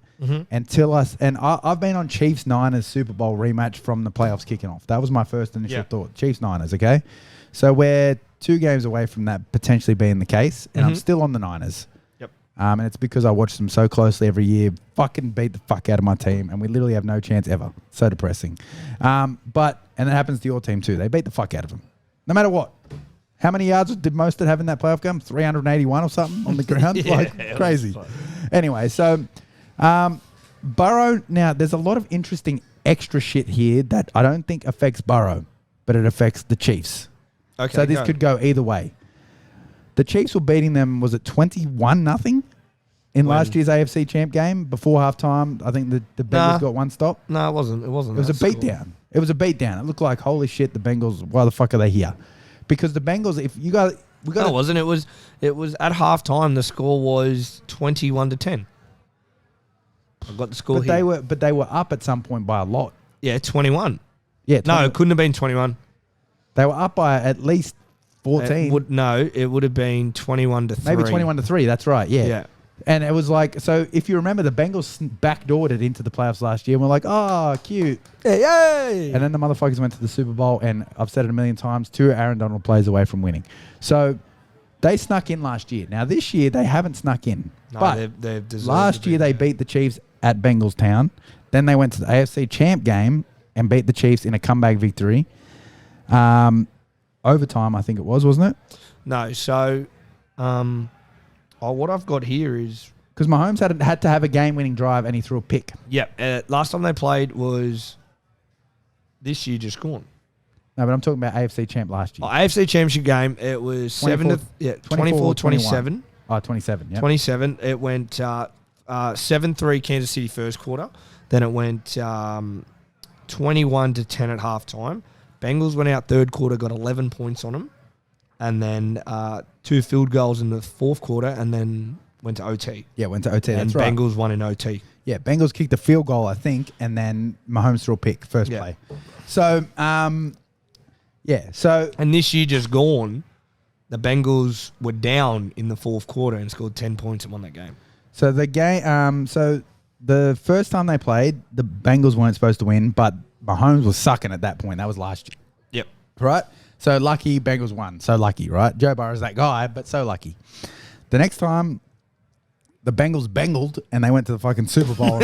until I've been on Chiefs Niners Super Bowl rematch from the playoffs kicking off. That was my first initial thought. Chiefs Niners, okay? So we're 2 games away from that potentially being the case, and I'm still on the Niners. Yep. And it's because I watch them so closely every year, fucking beat the fuck out of my team, and we literally have no chance ever. So depressing. And it happens to your team too. They beat the fuck out of them. No matter what. How many yards did Mostert have in that playoff game? 381 or something on the ground? Yeah, Crazy. Anyway, so Burrow, now there's a lot of interesting extra shit here that I don't think affects Burrow, but it affects the Chiefs. Okay. So this could go either way. The Chiefs were beating them, was it 21-0 in last year's AFC champ game? Before halftime, I think the Bengals got one stop. No, it wasn't. It wasn't. It was a beatdown. It was a beatdown. It looked like, holy shit, the Bengals, why the fuck are they here? Because the Bengals, if you got... No, it wasn't. It was at halftime, the score was 21-10. I've got the score here. But they were up at some point by a lot. Yeah, 21. Yeah. No, it couldn't have been 21. They were up by at least 14. It would have been 21-3. Maybe 21-3. That's right. Yeah. Yeah. And it was like, so if you remember, the Bengals backdoored it into the playoffs last year. And we're like, oh, cute. Yay! And then the motherfuckers went to the Super Bowl, and I've said it a million times, 2 Aaron Donald plays away from winning. So they snuck in last year. Now this year they haven't snuck in. No, but they've deserved last year they beat the Chiefs at Bengalstown. Then they went to the AFC champ game and beat the Chiefs in a comeback victory. Overtime, I think it was, wasn't it? No. So, what I've got here is... Because Mahomes had to have a game-winning drive, and he threw a pick. Yep. Last time they played was this year just gone. No, but I'm talking about AFC champ last year. AFC championship game, it was 24-27. Oh, 27, yeah. 27. It went 7-3 Kansas City first quarter. Then it went 21-10 at halftime. Bengals went out third quarter, got 11 points on them. And then 2 field goals in the fourth quarter, and then went to OT. Yeah, went to OT, that's right. right. And Bengals won in OT. Yeah, Bengals kicked a field goal, I think, and then Mahomes threw a pick, first play. So, so... And this year just gone, the Bengals were down in the fourth quarter and scored 10 points and won that game. So the game, the first time they played, the Bengals weren't supposed to win, but Mahomes was sucking at that point. That was last year. Yep. Right? So lucky Bengals won. So lucky, right? Joe Burrow's that guy, but so lucky. The next time, the Bengals bengled and they went to the fucking Super Bowl.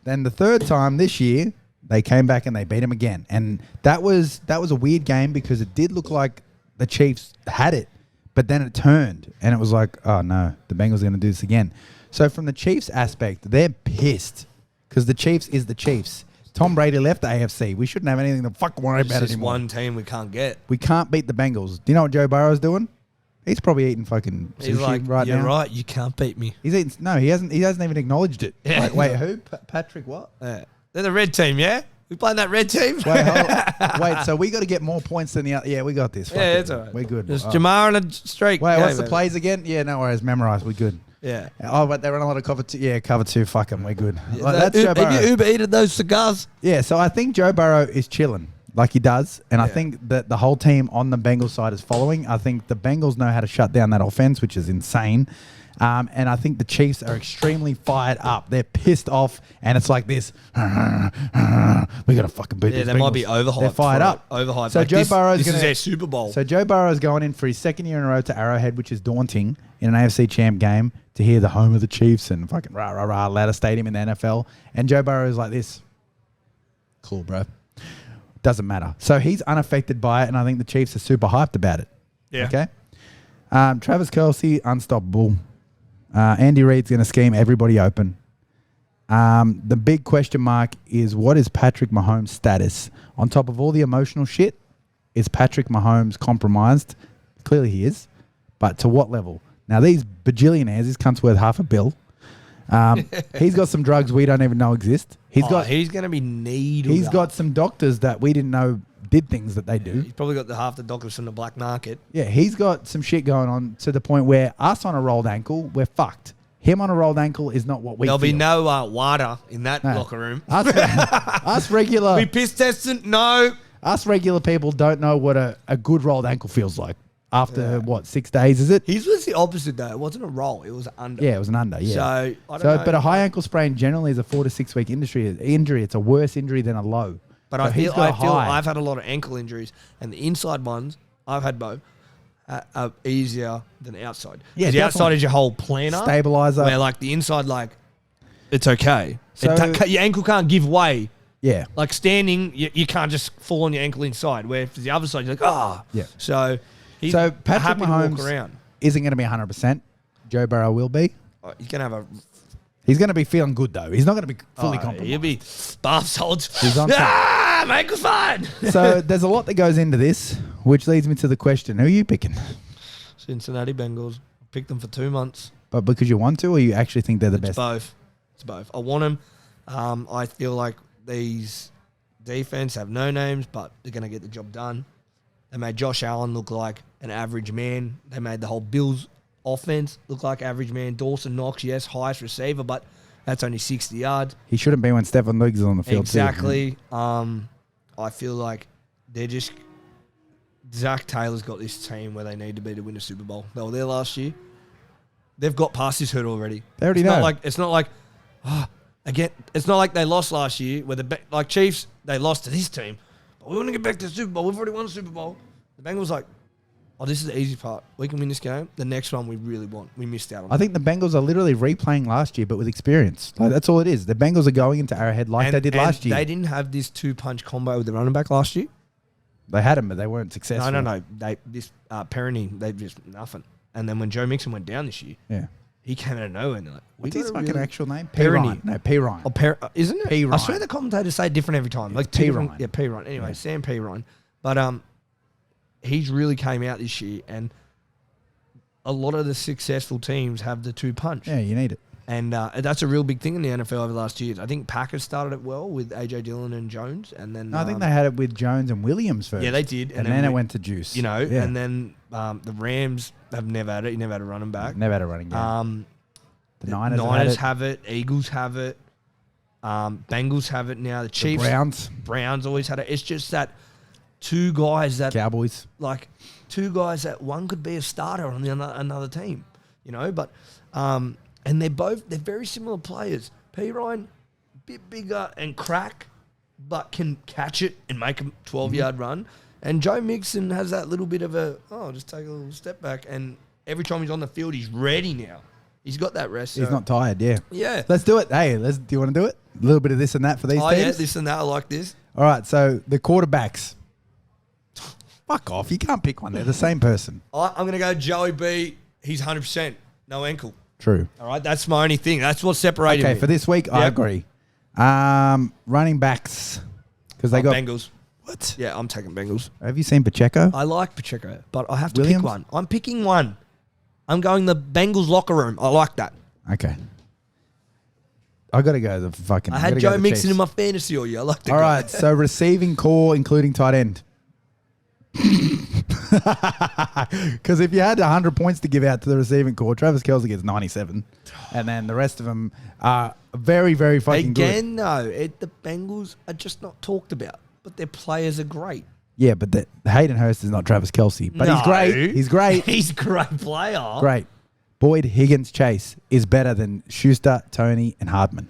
Then the third time this year, they came back and they beat him again. And that was a weird game because it did look like the Chiefs had it, but then it turned and it was like, oh no, the Bengals are going to do this again. So from the Chiefs aspect, they're pissed because the Chiefs is the Chiefs. Tom Brady left the AFC. We shouldn't have anything to fuck worry about anymore. It's one team we can't get. We can't beat the Bengals. Do you know what Joe Burrow's doing? He's probably eating fucking sushi right now. You're right. You can't beat me. He's eating. No, he hasn't. He hasn't even acknowledged it. Yeah. Like, wait, who? Patrick? What? They're the red team. Yeah, we playing that red team. Wait. So we got to get more points than the other. Yeah, we got this. Fuck it's all right. We're good. Just Jamar and a streak. Wait, what's the plays again? Yeah, no worries. Memorized. We're good. Yeah. Oh, but they run a lot of cover two. Yeah, cover two. Fuck them. We're good. Yeah, that's Joe Burrow. Have you Uber eaten those cigars? Yeah. So I think Joe Burrow is chilling. Like he does. And I think that the whole team on the Bengals side is following. I think the Bengals know how to shut down that offense, which is insane. And I think the Chiefs are extremely fired up. They're pissed off, and it's like this. We got to fucking beat these they Bengals. might be overhyped. They're fired up. Overhyped. So like Joe Burrow's this is their Super Bowl. So Joe Burrow's going in for his second year in a row to Arrowhead, which is daunting in an AFC champ game to hear the home of the Chiefs and fucking rah, rah, rah, loudest stadium in the NFL. And Joe Burrow is like this. Cool, bro. Doesn't matter. So he's unaffected by it, and I think the Chiefs are super hyped about it. Yeah. Okay? Travis Kelce, unstoppable. Andy Reid's going to scheme everybody open. The big question mark is, what is Patrick Mahomes' status? On top of all the emotional shit, is Patrick Mahomes compromised? Clearly he is. But to what level? Now, these bajillionaires, this cunt's worth $500 million. He's got some drugs we don't even know exist. He's going to be needled. He's got some doctors that we didn't know did things that they do. He's probably got half the doctors from the black market. Yeah, he's got some shit going on to the point where us on a rolled ankle, we're fucked. Him on a rolled ankle is not what we There'll feel. be no water in that locker room. Us regular... We piss testing? No. Us regular people don't know what a good rolled ankle feels like. After, 6 days, is it? His was the opposite, though. It wasn't a roll. It was an under. Yeah, it was an under, yeah. So, I don't know. But a high ankle sprain generally is a 4 to 6 week injury. It's a worse injury than a low. But I feel I've had a lot of ankle injuries, and the inside ones, I've had both, are easier than the outside. Yeah, the outside is your whole planner. Stabilizer. Where, like, the inside, like, it's okay. So, your ankle can't give way. Yeah. Like, standing, you can't just fall on your ankle inside, where if the other side, you're like, Yeah. So... So Patrick Mahomes isn't going to be 100%. Joe Burrow will be. He's going to have a... He's going to be feeling good, though. He's not going to be fully compromised. He'll be bath salts. He's on my ankle's fine. So there's a lot that goes into this, which leads me to the question, who are you picking? Cincinnati Bengals. Picked them for 2 months. But because you want to, or you actually think they're the best? It's both. I want them. I feel like these defense have no names, but they're going to get the job done. They made Josh Allen look like an average man. They made the whole Bills offense look like average man. Dawson Knox, yes, highest receiver, but that's only 60 yards. He shouldn't be when Stephen Diggs is on the field. Exactly. I feel like they're just... Zach Taylor's got this team where they need to be to win a Super Bowl. They were there last year. They've got past this hurdle already. They already know. It's not like it's not like they lost last year where like Chiefs, they lost to this team. But we want to get back to the Super Bowl. We've already won the Super Bowl. The Bengals like, this is the easy part. We can win this game. The next one we really want. We missed out on I think the Bengals are literally replaying last year, but with experience. Like, that's all it is. The Bengals are going into Arrowhead like they did last year. They didn't have this 2-punch combo with the running back last year. They had him, but they weren't successful. No. Perrini, they just nothing. And then when Joe Mixon went down this year, he came out of nowhere. And they're like, what's his fucking actual name? Perrini. No, Perrine. Isn't it? Perrine. I swear the commentators say it different every time. Like Perrine. Yeah, Perrine. Anyway, Sam Perrine. But he's really came out this year, and a lot of the successful teams have the 2-punch. Yeah, you need it. And that's a real big thing in the NFL over the last years. I think Packers started it well with A.J. Dillon and Jones. And then I think they had it with Jones and Williams first. Yeah, they did. And then it went to Juice. And then the Rams have never had it. You never had a running back. Never had a running game. The Niners have it. Eagles have it. Bengals have it now. The Chiefs. Browns always had it. It's just that two guys that... Cowboys. Like, two guys that one could be a starter on another team. But... and they're very similar players. Perrine, bit bigger and crack, but can catch it and make a 12-yard run. And Joe Mixon has that little bit of just take a little step back. And every time he's on the field, he's ready now. He's got that rest. He's not tired, yeah. Yeah. Let's do it. Hey, do you want to do it? A little bit of this and that for these teams? Yeah, this and that. I like this. All right, so the quarterbacks. Fuck off. You can't pick one. They're the same person. I'm going to go Joey B. He's 100%. No ankle. True. All right, that's my only thing. That's what separated me. Okay, for this week, I agree. Running backs. Because they got... Bengals. What? Yeah, I'm taking Bengals. Have you seen Pacheco? I like Pacheco, but I have to pick one. I'm picking one. I'm going the Bengals locker room. I like that. Okay. I got to go the fucking... I had Joe Mixon in my fantasy all year. I like that. All right, so receiving core, including tight end. Because if you had 100 points to give out to the receiving core, Travis Kelce gets 97. And then the rest of them are very, very fucking good. Again, no, the Bengals are just not talked about, but their players are great. Yeah, but Hayden Hurst is not Travis Kelce. But he's great. He's great. He's a great player. Great. Boyd, Higgins, Chase is better than Schuster, Tony, and Hardman.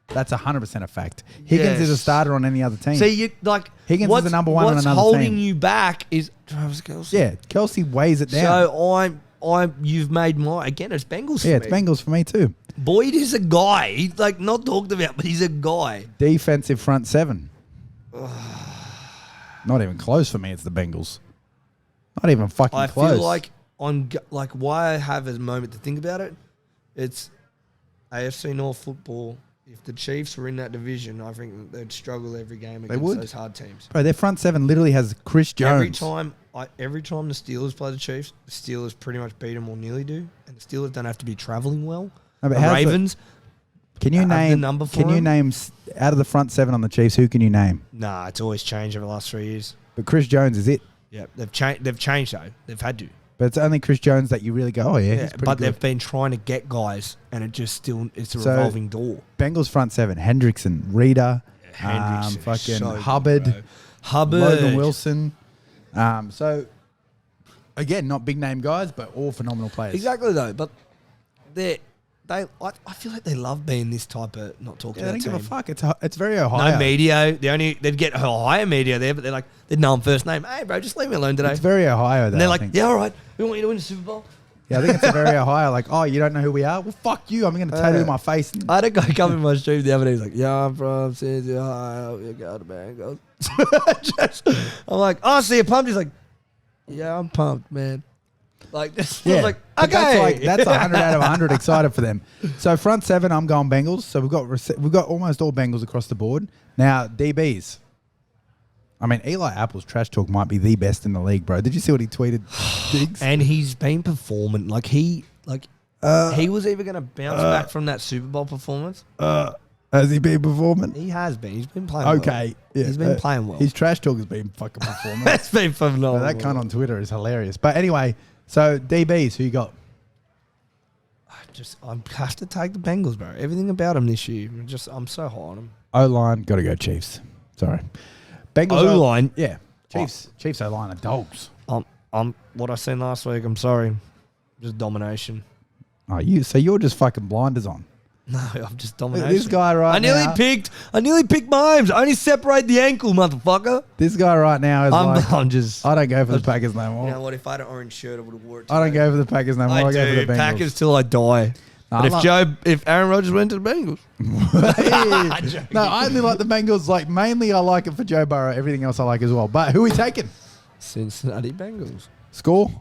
That's 100% a fact. Higgins is a starter on any other team. See, Higgins is the number one on another team. What's holding you back is Travis Kelce. Yeah, Kelce weighs it down. So you've made my... Again, it's Bengals for me. Yeah, it's Bengals for me too. Boyd is a guy. He's not talked about, but he's a guy. Defensive front seven. Not even close for me. It's the Bengals. Not even fucking close. I feel like why I have a moment to think about it. It's AFC North football. If the Chiefs were in that division, I think they'd struggle every game against those hard teams. Bro, their front seven literally has Chris Jones. Every time the Steelers play the Chiefs, the Steelers pretty much beat them or nearly do, and the Steelers don't have to be traveling well. No, but the Ravens. Can you name out of the front seven on the Chiefs? Who can you name? Nah, it's always changed over the last 3 years. But Chris Jones is it. Yeah, they've changed though. They've had to. But it's only Chris Jones that you really go, he's pretty good. They've been trying to get guys, and it's a revolving door. Bengals front seven: Hendrickson, Reader, Hubbard, Logan Wilson. So again, not big name guys, but all phenomenal players. Exactly though, but I feel like they love being this type of not talking about team. They don't give a fuck. It's very Ohio. No media. They'd get Ohio media there, but they'd know them first name. Hey, bro, just leave me alone today. It's very Ohio, though. And they're like, yeah, all right. We want you to win the Super Bowl. Yeah, I think it's a very Ohio. Like, oh, you don't know who we are? Well, fuck you. I'm going to tattoo my face. I had a guy come in my stream the other day. He's like, yeah, I'm from Cincinnati, Ohio. You go to Bengals. I'm like, oh, so you're pumped? He's like, yeah, I'm pumped, man. Like this, yeah. Like okay, that's 100 out of 100 excited for them. So front seven, I'm going Bengals. So we've got almost all Bengals across the board. Now DBs, I mean, Eli Apple's trash talk might be the best in the league, bro. Did you see what he tweeted? Diggs? And he's been performing. He was either going to bounce back from that Super Bowl performance. Has he been performing? He has been. He's been playing well. Okay. Yeah, he's been playing well. His trash talk has been fucking performing. It's been phenomenal. That cunt on Twitter is hilarious. But anyway, so DBs, who you got? I have to take the Bengals, bro. Everything about them this year. I'm so high on them. O-line, got to go Chiefs. Sorry. Bengals O-line? Yeah. Chiefs O-line are dogs. What I seen last week, I'm sorry. Just domination. Oh, you're just fucking blinders on. No, I'm just domination. This guy right now. I nearly picked Mahomes. I only separate the ankle, motherfucker. This guy right now is I don't go for the Packers no more. You know what? If I had an orange shirt, I would have wore it today. I don't go for the Packers no more. I go for the Bengals. Packers till I die. No, but if Aaron Rodgers went to the Bengals. No, I only like the Bengals. Like, mainly I like it for Joe Burrow. Everything else I like as well. But who are we taking? Cincinnati Bengals. Score?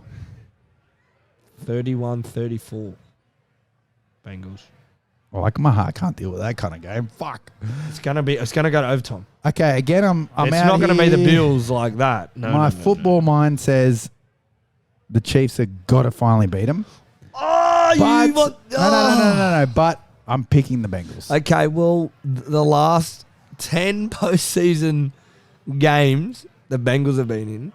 31-34. Bengals. Well, like my heart can't deal with that kind of game. Fuck. It's gonna go to overtime. Okay, again, I'm It's out not gonna be the here. Bills like that. No. My football mind says the Chiefs have got to finally beat them. Oh, No. But I'm picking the Bengals. Okay, well, the last 10 postseason games the Bengals have been in,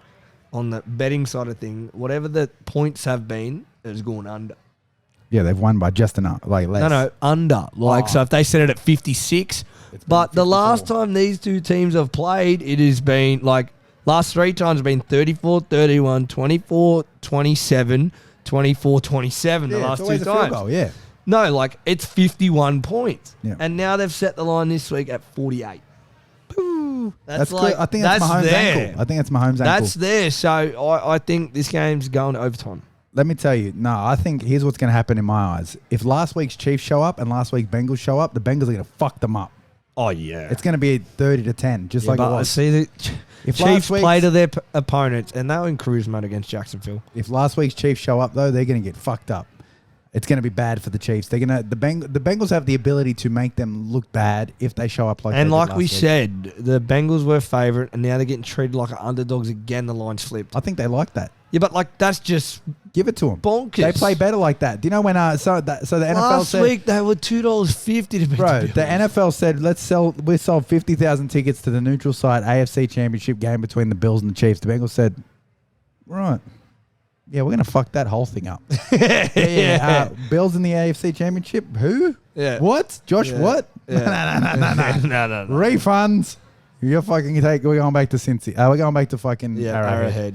on the betting side of thing, whatever the points have been, it's gone under. Yeah, they've won by just enough, like less. No, under. So if they set it at 56, but the last time these two teams have played, it has been last three times have been 34-31, 24-27, 24-27 the last two times. Goal, yeah. No, it's 51 points. Yeah. And now they've set the line this week at 48. Pooh. That's good. I think that's Mahomes' ankle. I think that's Mahomes' ankle. That's there. So I think this game's going to overtime. Let me tell you, I think here's what's going to happen in my eyes. If last week's Chiefs show up and last week's Bengals show up, the Bengals are going to fuck them up. Oh, yeah. It's going to be 30-10, just like it was. See, the If Chiefs play to their opponents, and they were in cruise mode against Jacksonville. If last week's Chiefs show up, though, they're going to get fucked up. It's going to be bad for the Chiefs. The Bengals have the ability to make them look bad if they show up like they did last week. Said, the Bengals were favourite, and now they're getting treated like underdogs again. The line's flipped. I think they like that. Yeah, but that's just give it to them. Bonkers. They play better like that. Do you know when so the NFL last said week they were $2.50 to beat bro? The NFL said we sold 50,000 tickets to the neutral site AFC Championship game between the Bills and the Chiefs. The Bengals said, right, yeah, we're gonna fuck that whole thing up. yeah. Bills in the AFC Championship. Who? Yeah. What? Josh? Yeah. What? Yeah. No. Refunds. We're going back to Cincy. We're going back to fucking Arrowhead.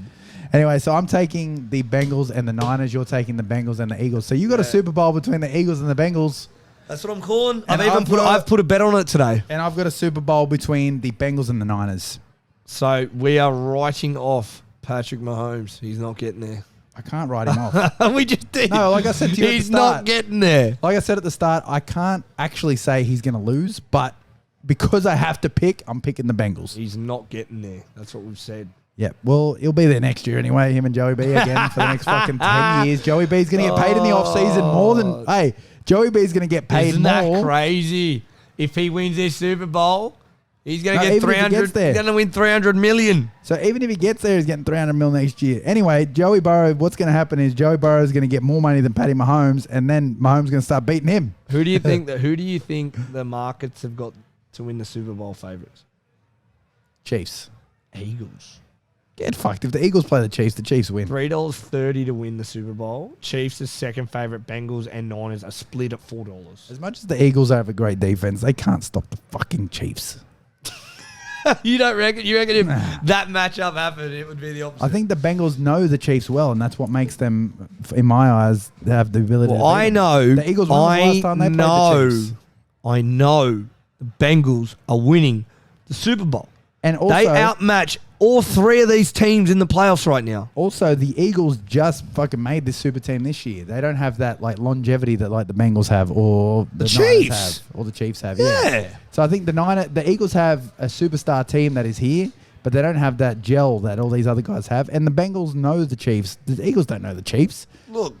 Anyway, so I'm taking the Bengals and the Niners. You're taking the Bengals and the Eagles. So you got a Super Bowl between the Eagles and the Bengals. That's what I'm calling. And I've put a bet on it today. And I've got a Super Bowl between the Bengals and the Niners. So we are writing off Patrick Mahomes. He's not getting there. I can't write him off. We just did. No, like I said to you he's at the start. not getting there. Like I said at the start, I can't actually say he's going to lose, but because I have to pick, I'm picking the Bengals. He's not getting there. That's what we've said. Yeah, well, he'll be there next year anyway, him and Joey B again for the next fucking 10 years. Joey B's going to get paid in the offseason more than... Hey, Joey B's going to get paid Isn't more. That crazy? If he wins this Super Bowl, he's going to get 300. He's going to win 300 million. So even if he gets there, he's getting 300 mil next year. Anyway, Joey Burrow, what's going to happen is Joey Burrow is going to get more money than Patty Mahomes, and then Mahomes is going to start beating him. Who do you think the markets have got to win the Super Bowl favorites? Chiefs. Eagles. Get fucked. If the Eagles play the Chiefs win. $3.30 to win the Super Bowl. Chiefs are second favorite. Bengals and Niners are split at $4. As much as the Eagles have a great defense, they can't stop the fucking Chiefs. You don't reckon? You reckon if that matchup happened, it would be the opposite? I think the Bengals know the Chiefs well, and that's what makes them, in my eyes, have the ability to beat I them. know. The Eagles won the last time they played the Chiefs. I know the Bengals are winning the Super Bowl. And also, they outmatch all three of these teams in the playoffs right now. Also, the Eagles just fucking made this super team this year. They don't have that longevity that the Bengals have or the Chiefs Niners have or the Chiefs have. Yeah. So I think the Eagles have a superstar team that is here, but they don't have that gel that all these other guys have. And the Bengals know the Chiefs. The Eagles don't know the Chiefs. Look,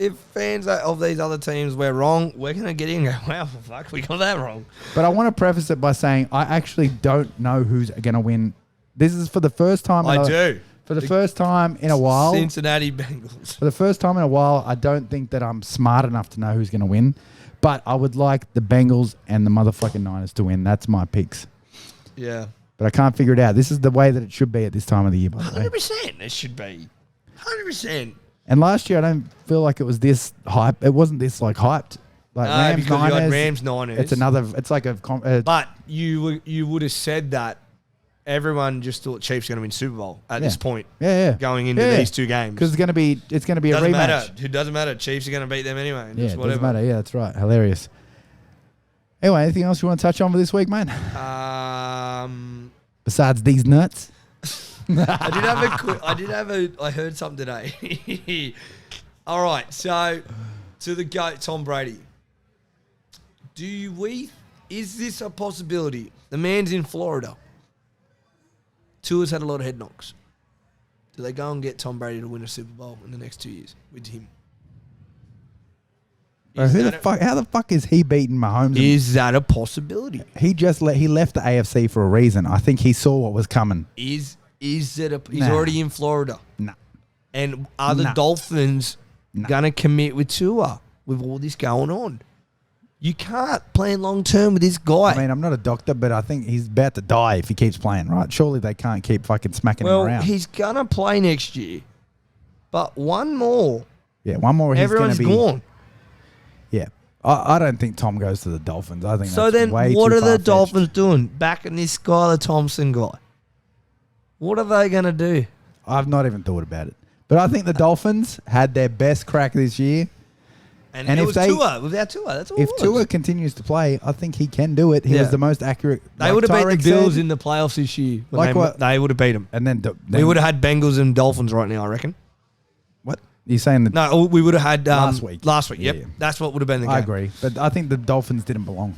if fans of these other teams were wrong, we're going to get in and go, wow, fuck, we got that wrong. But I want to preface it by saying I actually don't know who's going to win This is for the first time. I do. For the first time in a while. Cincinnati Bengals. For the first time in a while, I don't think that I'm smart enough to know who's going to win. But I would like the Bengals and the motherfucking Niners to win. That's my picks. Yeah. But I can't figure it out. This is the way that it should be at this time of the year, by the way. 100% it should be. 100%. And last year, I don't feel like it was this hype. It wasn't this, like, hyped. Like, No, Rams, because you Niners. had Rams, Niners. It's another, it's like a... But you would have said that everyone just thought Chiefs are going to win Super Bowl at this point. Yeah. Going into these two games. Because it's going to be a rematch. Matter. It doesn't matter. Chiefs are going to beat them anyway. Yeah, Just it whatever. doesn't matter. Yeah, that's right. Hilarious. Anyway, anything else you want to touch on for this week, man? Besides these nuts? I heard something today. All right, so to the GOAT, Tom Brady. Is this a possibility? The man's in Florida. Tua's had a lot of head knocks. Do they go and get Tom Brady to win a Super Bowl in the next 2 years with him? Bro, how the fuck is he beating Mahomes? Is that a possibility? He left the AFC for a reason. I think he saw what was coming. He's already in Florida. Nah. And are the Dolphins gonna commit with Tua with all this going on? You can't plan long term with this guy. I mean, I'm not a doctor, but I think he's about to die if he keeps playing, right? Surely they can't keep fucking smacking him around. Well, he's gonna play next year, but one more. Yeah, one more. Everyone's gone. Yeah, I don't think Tom goes to the Dolphins. I think so. That's Then way what too are the far-fetched. Dolphins doing? Backing this Skylar Thompson guy. What are they gonna do? I've not even thought about it, but I think the Dolphins had their best crack this year. And it was Tua. Without Tua, that's all If it was. Tua continues to play, I think he can do it. He was the most accurate. They would have beat the Bills in the playoffs this year. They would have beat them. And then we would have had Bengals and Dolphins right now, I reckon. What? You're saying that? No, we would have had last week. Last week, Yeah, yep. yeah. That's what would have been the game. I agree, but I think the Dolphins didn't belong.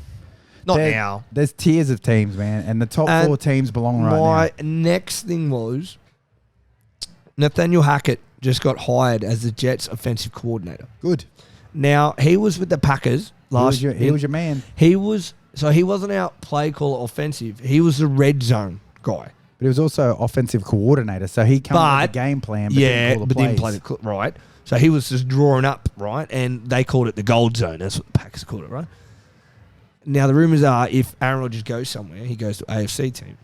Not now. There's tiers of teams, man, and the top four teams belong right now. My next thing was Nathaniel Hackett just got hired as the Jets offensive coordinator. Good. Now, he was with the Packers last year. He was your man. He wasn't out play caller offensive. He was the red zone guy. But he was also offensive coordinator, so he came with a game plan, but didn't play the plays. Right. So he was just drawing up, right? And they called it the gold zone. That's what the Packers called it, right? Now, the rumors are if Aaron Rodgers goes somewhere, he goes to AFC team.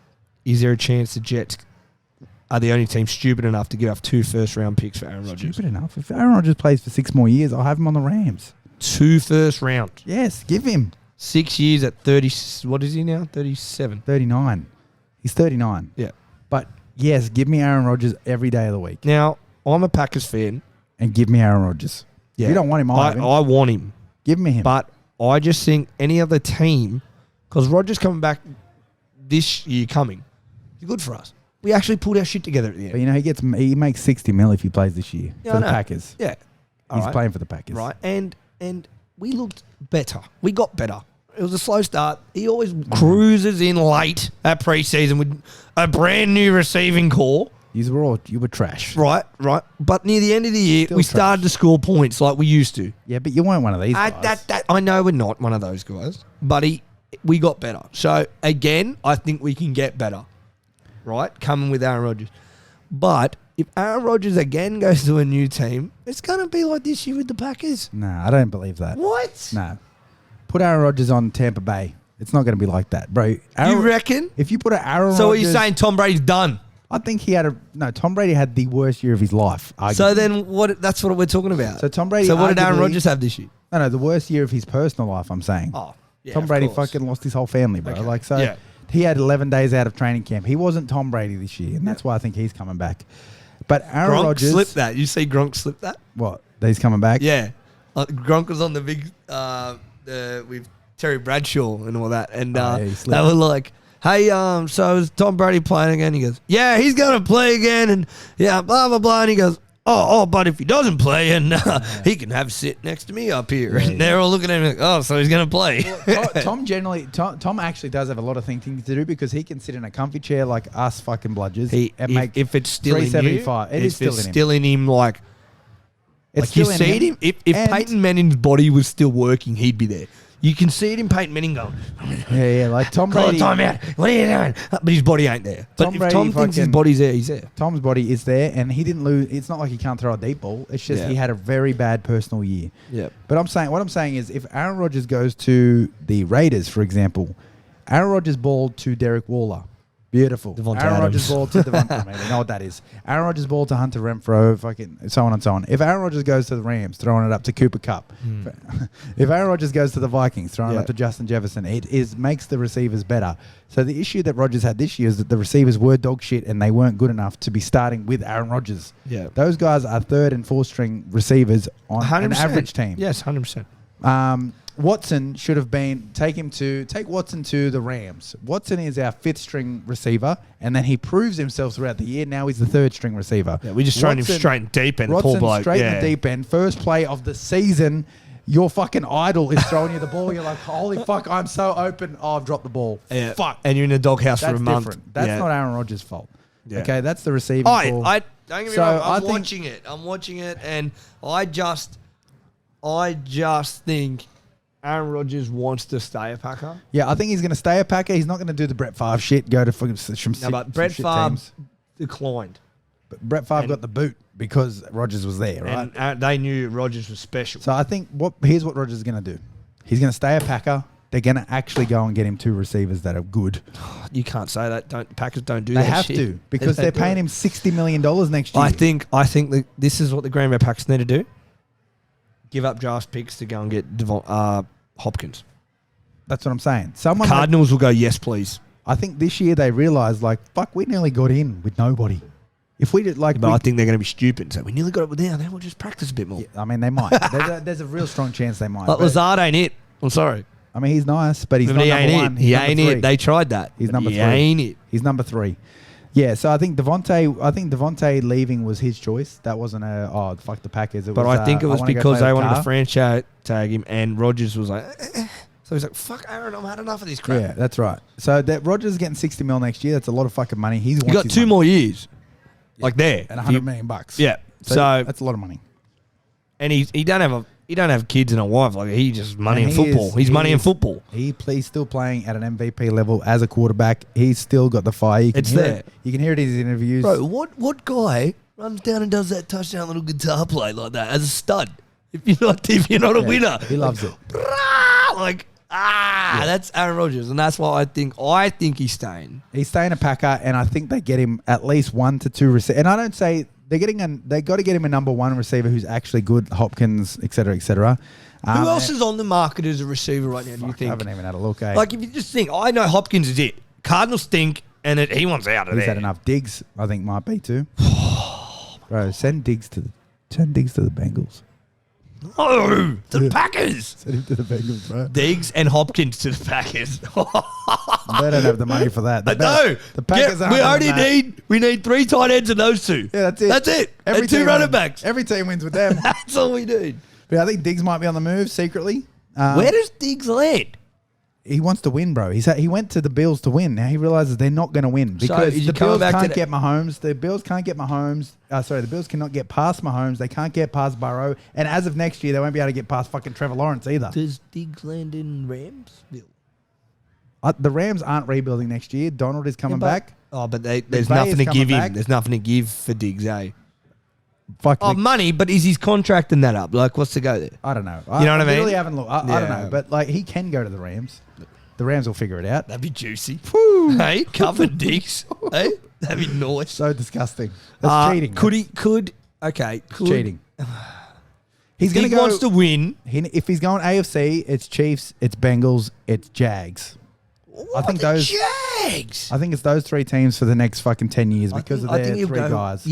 Is there a chance the Jets are the only team stupid enough to give up 2 first-round picks for Aaron Rodgers? Stupid enough. If Aaron Rodgers plays for 6 more years, I'll have him on the Rams. 2 first round. Yes, give him. 6 years at 30. What is he now? 37. 39. He's 39. Yeah. But, yes, give me Aaron Rodgers every day of the week. Now, I'm a Packers fan. And give me Aaron Rodgers. Yeah. If you don't want him, I want him. Give me him. But I just think any other team, because Rodgers coming back this year coming, is good for us. We actually pulled our shit together at the end. But, he makes 60 mil if he plays this year for the Packers. Yeah. He's playing for the Packers. Right. And we looked better. We got better. It was a slow start. He always cruises in late at preseason with a brand new receiving core. You were trash. Right. But near the end of the year, Still we trash. started to score points like we used to. Yeah, but you weren't one of these guys. I know we're not one of those guys, but we got better. So, again, I think we can get better, right, coming with Aaron Rodgers. But if Aaron Rodgers again goes to a new team, it's going to be like this year with the Packers. No, I don't believe that. What? No. Put Aaron Rodgers on Tampa Bay. It's not going to be like that, bro. You reckon? If you put an Aaron Rodgers... So what are you saying, Tom Brady's done? I think Tom Brady had the worst year of his life, arguably. So then that's what we're talking about. So Tom Brady... So what did Aaron Rodgers have this year? No, the worst year of his personal life, I'm saying. Oh, yeah, Tom Brady fucking lost his whole family, bro. Okay. He had 11 days out of training camp. He wasn't Tom Brady this year, and that's why I think he's coming back. But Aaron Rodgers... Gronk slipped that. You see Gronk slip that? What? That he's coming back? Yeah. Gronk was on the big... with Terry Bradshaw and all that. And they were like... Hey, so is Tom Brady playing again? He goes, yeah, he's going to play again. And yeah, blah, blah, blah. And he goes, but if he doesn't play, and he can have a sit next to me up here. And they're all looking at him like, oh, so he's going to play. Well, Tom actually does have a lot of thinking to do because he can sit in a comfy chair like us fucking bludgers and make if it's still in you, 375. It is still in him, like you see him. If Peyton Manning's body was still working, he'd be there. You can see it in Peyton Manning going, Yeah, like Tom call Brady. time out. What are you doing? But his body ain't there. But if Tom thinks his body's there, he's there. Tom's body is there, and he didn't lose. It's not like he can't throw a deep ball. It's just he had a very bad personal year. Yeah. But what I'm saying is, if Aaron Rodgers goes to the Raiders, for example, Aaron Rodgers balled to Derek Waller. Beautiful. Devontae Aaron Rodgers Adams. ball to Devontae. Maybe you know what that is. Aaron Rodgers ball to Hunter Renfro, fucking so on and so on. If Aaron Rodgers goes to the Rams, throwing it up to Cooper Kupp. If Aaron Rodgers goes to the Vikings, throwing it up to Justin Jefferson, it makes the receivers better. So the issue that Rodgers had this year is that the receivers were dog shit and they weren't good enough to be starting with Aaron Rodgers. Yeah. Those guys are third and fourth string receivers on 100%. an average team. Yes, 100%. Watson should have been take Watson to the Rams. Watson is our fifth string receiver, and then he proves himself throughout the year. Now he's the third string receiver. Yeah, we just thrown him straight and deep end. Watson Poor bloke. straight in the deep end. First play of the season. Your fucking idol is throwing you the ball. You're like, holy fuck, I'm so open. Oh, I've dropped the ball. Yeah. Fuck. And you're in the doghouse for a month. Different. That's not Aaron Rodgers' fault. Yeah. Okay, that's the receiving call. Don't get me wrong. I'm watching it. I'm watching it, and I just think Aaron Rodgers wants to stay a Packer. Yeah, I think he's going to stay a Packer. He's not going to do the Brett Favre shit, go to some But Brett Favre declined. But Brett Favre got the boot because Rodgers was there, right? And they knew Rodgers was special. So I think here's what Rodgers is going to do. He's going to stay a Packer. They're going to actually go and get him two receivers that are good. You can't say that. Packers don't do that. They have to because they're paying him $60 million next year. I think this is what the Green Bay Packers need to do. Give up draft picks to go and get Hopkins. That's what I'm saying. Cardinals will go, yes, please. I think this year they realised, like, fuck, we nearly got in with nobody. If we did, like, but I think they're going to be stupid. So we nearly got it with them. Then we'll just practice a bit more. Yeah, I mean, they might. there's a real strong chance they might. But Lazard ain't it. I'm sorry. I mean, he's nice, but he's not he number ain't one. He ain't it. They tried that. He's number 3. He ain't it. He's number 3. Yeah, so I think Devontae leaving was his choice. That wasn't fuck the Packers. I think it was because they wanted to franchise tag him, and Rodgers was like, So he's like, fuck Aaron, I've had enough of this crap. Yeah, that's right. So that Rodgers is getting $60 million next year. That's a lot of fucking money. He's got 2 more years. Yeah. Like there. And $100 million. Yeah. So that's a lot of money. And he don't have kids and a wife. Like he just money in football. He's money in football. He's still playing at an MVP level as a quarterback. He's still got the fire. You can hear it in his interviews. Bro, what guy runs down and does that touchdown little guitar play like that as a stud? If you're not a winner. He loves it. That's Aaron Rodgers, and that's why I think he's staying. He's staying a Packer, and I think they get him at least 1 to 2 receivers. And I don't say they got to get him a number 1 receiver who's actually good, Hopkins, et cetera, et cetera. Who else is on the market as a receiver right now? Do you think? I haven't even had a look. Like if you just think, I know Hopkins is it. Cardinals stink, and he wants out of there. He's had enough. Diggs, I think, might be too. Bro, send Diggs to the Bengals. No, to the Packers. Send him to the Bengals, bro. Diggs and Hopkins to the Packers. They don't have the money for that. The Packers we need 3 tight ends and those 2. Yeah, that's it. That's it. And 2 running backs. Every team wins with them. That's all we need. But I think Diggs might be on the move secretly. Where does Diggs land? He wants to win, bro. He went to the Bills to win. Now he realizes they're not going to win because the Bills can't get Mahomes. The Bills can't get Mahomes. The Bills cannot get past Mahomes. They can't get past Burrow. And as of next year, they won't be able to get past fucking Trevor Lawrence either. Does Diggs land in Ramsville? The Rams aren't rebuilding next year. Donald is coming back. Oh, but there's nothing to give him. There's nothing to give for Diggs, eh? Money, but is his contracting that up? Like, what's to go there? I don't know. You know what I mean? Really haven't looked. I don't know, but like he can go to the Rams. The Rams will figure it out. That'd be juicy. Woo. Hey, covered Diggs. Hey, that'd be nice. So disgusting. That's cheating. Cheating. He's going to go. Wants to win. If he's going AFC, it's Chiefs, it's Bengals, it's Jags. I think Jags. I think it's those 3 teams for the next fucking 10 years because of their 3 guys.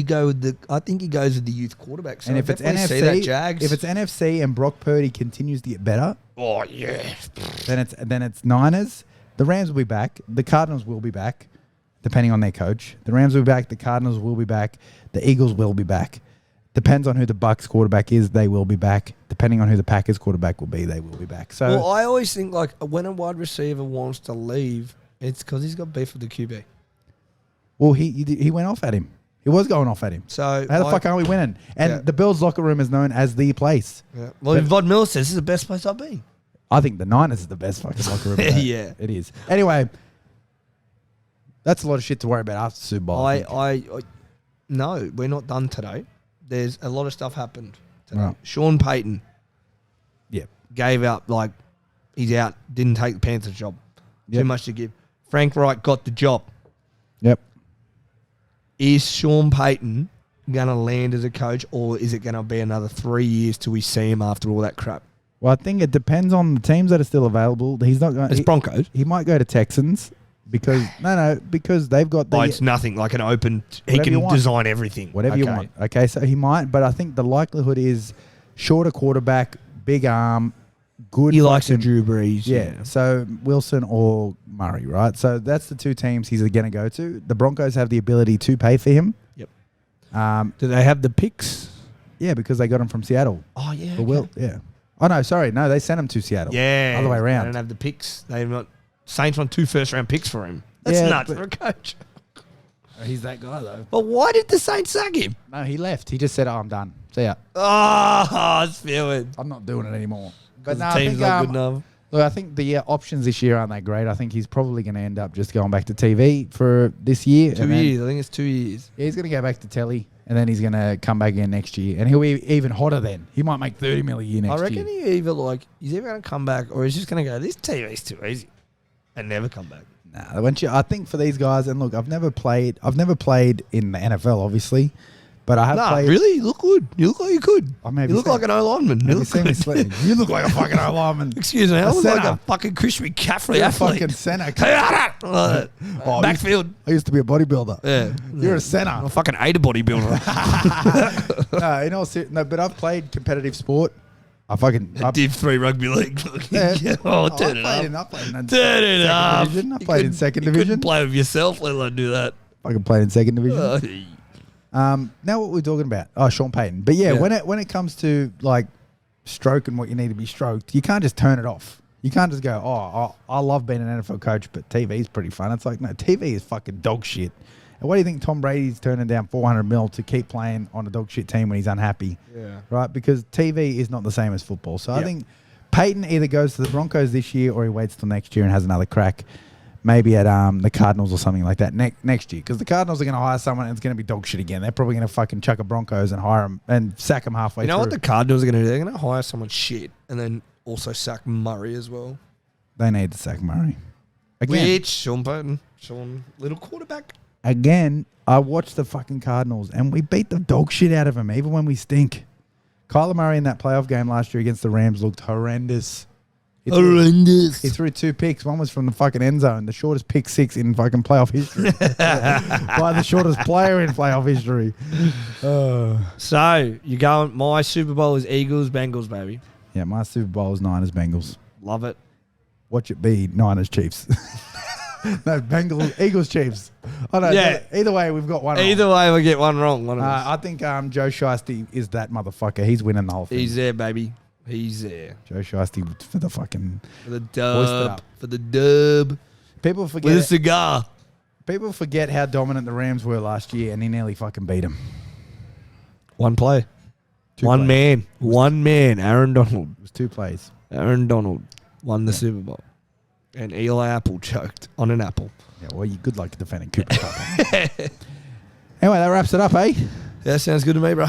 I think he goes with the youth quarterback. So and if it's NFC and Brock Purdy continues to get better, oh yeah, then it's Niners. The Rams will be back. The Cardinals will be back, depending on their coach. The Rams will be back. The Cardinals will be back. The Eagles will be back. Depends on who the Bucks quarterback is, they will be back. Depending on who the Packers quarterback will be, they will be back. So, well, I always think like when a wide receiver wants to leave, it's because he's got beef with the QB. Well, he went off at him. He was going off at him. So how the fuck are we winning? And the Bills locker room is known as the place. Yeah. Well, Von Miller says this is the best place I've been. I think the Niners is the best fucking locker room. Yeah. It is. Anyway, that's a lot of shit to worry about after the Super Bowl. I no, we're not done today. There's a lot of stuff happened today. Right. Sean Payton Yep. gave up, like, he's out, didn't take the Panthers job. Yep. Too much to give. Frank Reich got the job. Yep. Is Sean Payton going to land as a coach, or is it going to be another 3 years till we see him after all that crap? Well, I think it depends on the teams that are still available. He's not going. It's Broncos. He might go to Texans because because they've got the It's nothing like an open. He Whatever you can want. design everything. whatever you want. Okay, so he might, but I think the likelihood is shorter quarterback, big arm, good. He likes a fucking- Drew Brees. Yeah, so Wilson or Murray, right? So that's the two teams he's going to go to. The Broncos have the ability to pay for him. Yep. Um, Do they have the picks? yeah, because they got him from Seattle. Oh yeah. For Will, yeah. Oh no, sorry, no, they sent him to Seattle. Yeah. other way They around. don't have the picks. They've got Saints on 2 first-round picks for him. That's Yeah, nuts but- for a coach. He's that guy though. But why did the Saints sack him? No, he left. He just said, "Oh, I'm done. See ya. Oh, I feel it. I'm not doing it anymore." But The no, I team's think not good enough. look, I think the options this year aren't that great. I think he's probably going to end up just going back to TV for this year. 2 and then- years. I think it's 2 years. Yeah, he's going to go back to telly, and then he's going to come back again next year, and he'll be even hotter then. He might make 30 million a year next I reckon year. he's either going to come back or he's just going to go, this TV's too easy, and never come back. Nah, I think for these guys, and look, I've never played in the NFL, obviously, but I have played. Really? You look good. You look like you could. I may You be look saying- like an O-lineman. You Have you look seen me good. sweating? You look like a fucking O-lineman. Excuse me. I look like centre. a fucking Christian McCaffrey You're a athlete. fucking centre. Oh, Backfield. I used to be a bodybuilder. Yeah. You're a I'm centre. a fucking AIDA bodybuilder. No, in all no, but I've played competitive sport. I Div 3 rugby league. Yeah. Oh, turn it up. I played in Turn it second up. division. I You played in couldn't- second you division. couldn't play with yourself, let alone do that. I played in second division. Oh, Now what we're talking about? Oh, Sean Payton. But yeah, Yeah. when it comes to like stroking what you need to be stroked, you can't just turn it off. You can't just go, I love being an NFL coach, but TV is pretty fun. It's like, no, TV is fucking dog shit. And what do you think Tom Brady's turning down 400 mil to keep playing on a dog shit team when he's unhappy? Yeah. Right? Because TV is not the same as football. So I Yep. think Payton either goes to the Broncos this year or he waits till next year and has another crack. Maybe at the Cardinals or something like that next year. Because the Cardinals are going to hire someone and it's going to be dog shit again. They're probably going to fucking chuck a Broncos and hire him and sack him halfway You know through. what the Cardinals are going to do? They're going to hire someone shit and then also sack Murray as well. They need to sack Murray. Again, Which, Sean Payton, little quarterback. I watched the fucking Cardinals and we beat the dog shit out of them even when we stink. Kyler Murray in that playoff game last year against the Rams looked horrendous. He threw 2 picks. One was from the fucking end zone. The shortest pick 6 in fucking playoff history. By the shortest player in playoff history. So, you going, my Super Bowl is Eagles, Bengals, baby. Yeah, my Super Bowl is Niners, Bengals. Love it. Watch it be Niners, Chiefs. No, Bengals, Eagles, Chiefs. Oh, no, Yeah. either way, we've got one Either way, we get one wrong. One of us. I think Joe Shiesty is that motherfucker. He's winning the whole thing. He's there, baby. He's there. Joe Shiesty for the fucking... For the Hoist it dub. up. For the dub. People With a forget cigar. how dominant the Rams were last year, and he nearly fucking beat them. One play. 2 One plays. man. One man. Aaron Donald. It was 2 plays. Aaron Donald won the Super Bowl. And Eli Apple choked on an apple. Yeah, well, you good luck defending Cooper Cup. Anyway, that wraps it up, eh? Yeah, sounds good to me, bro.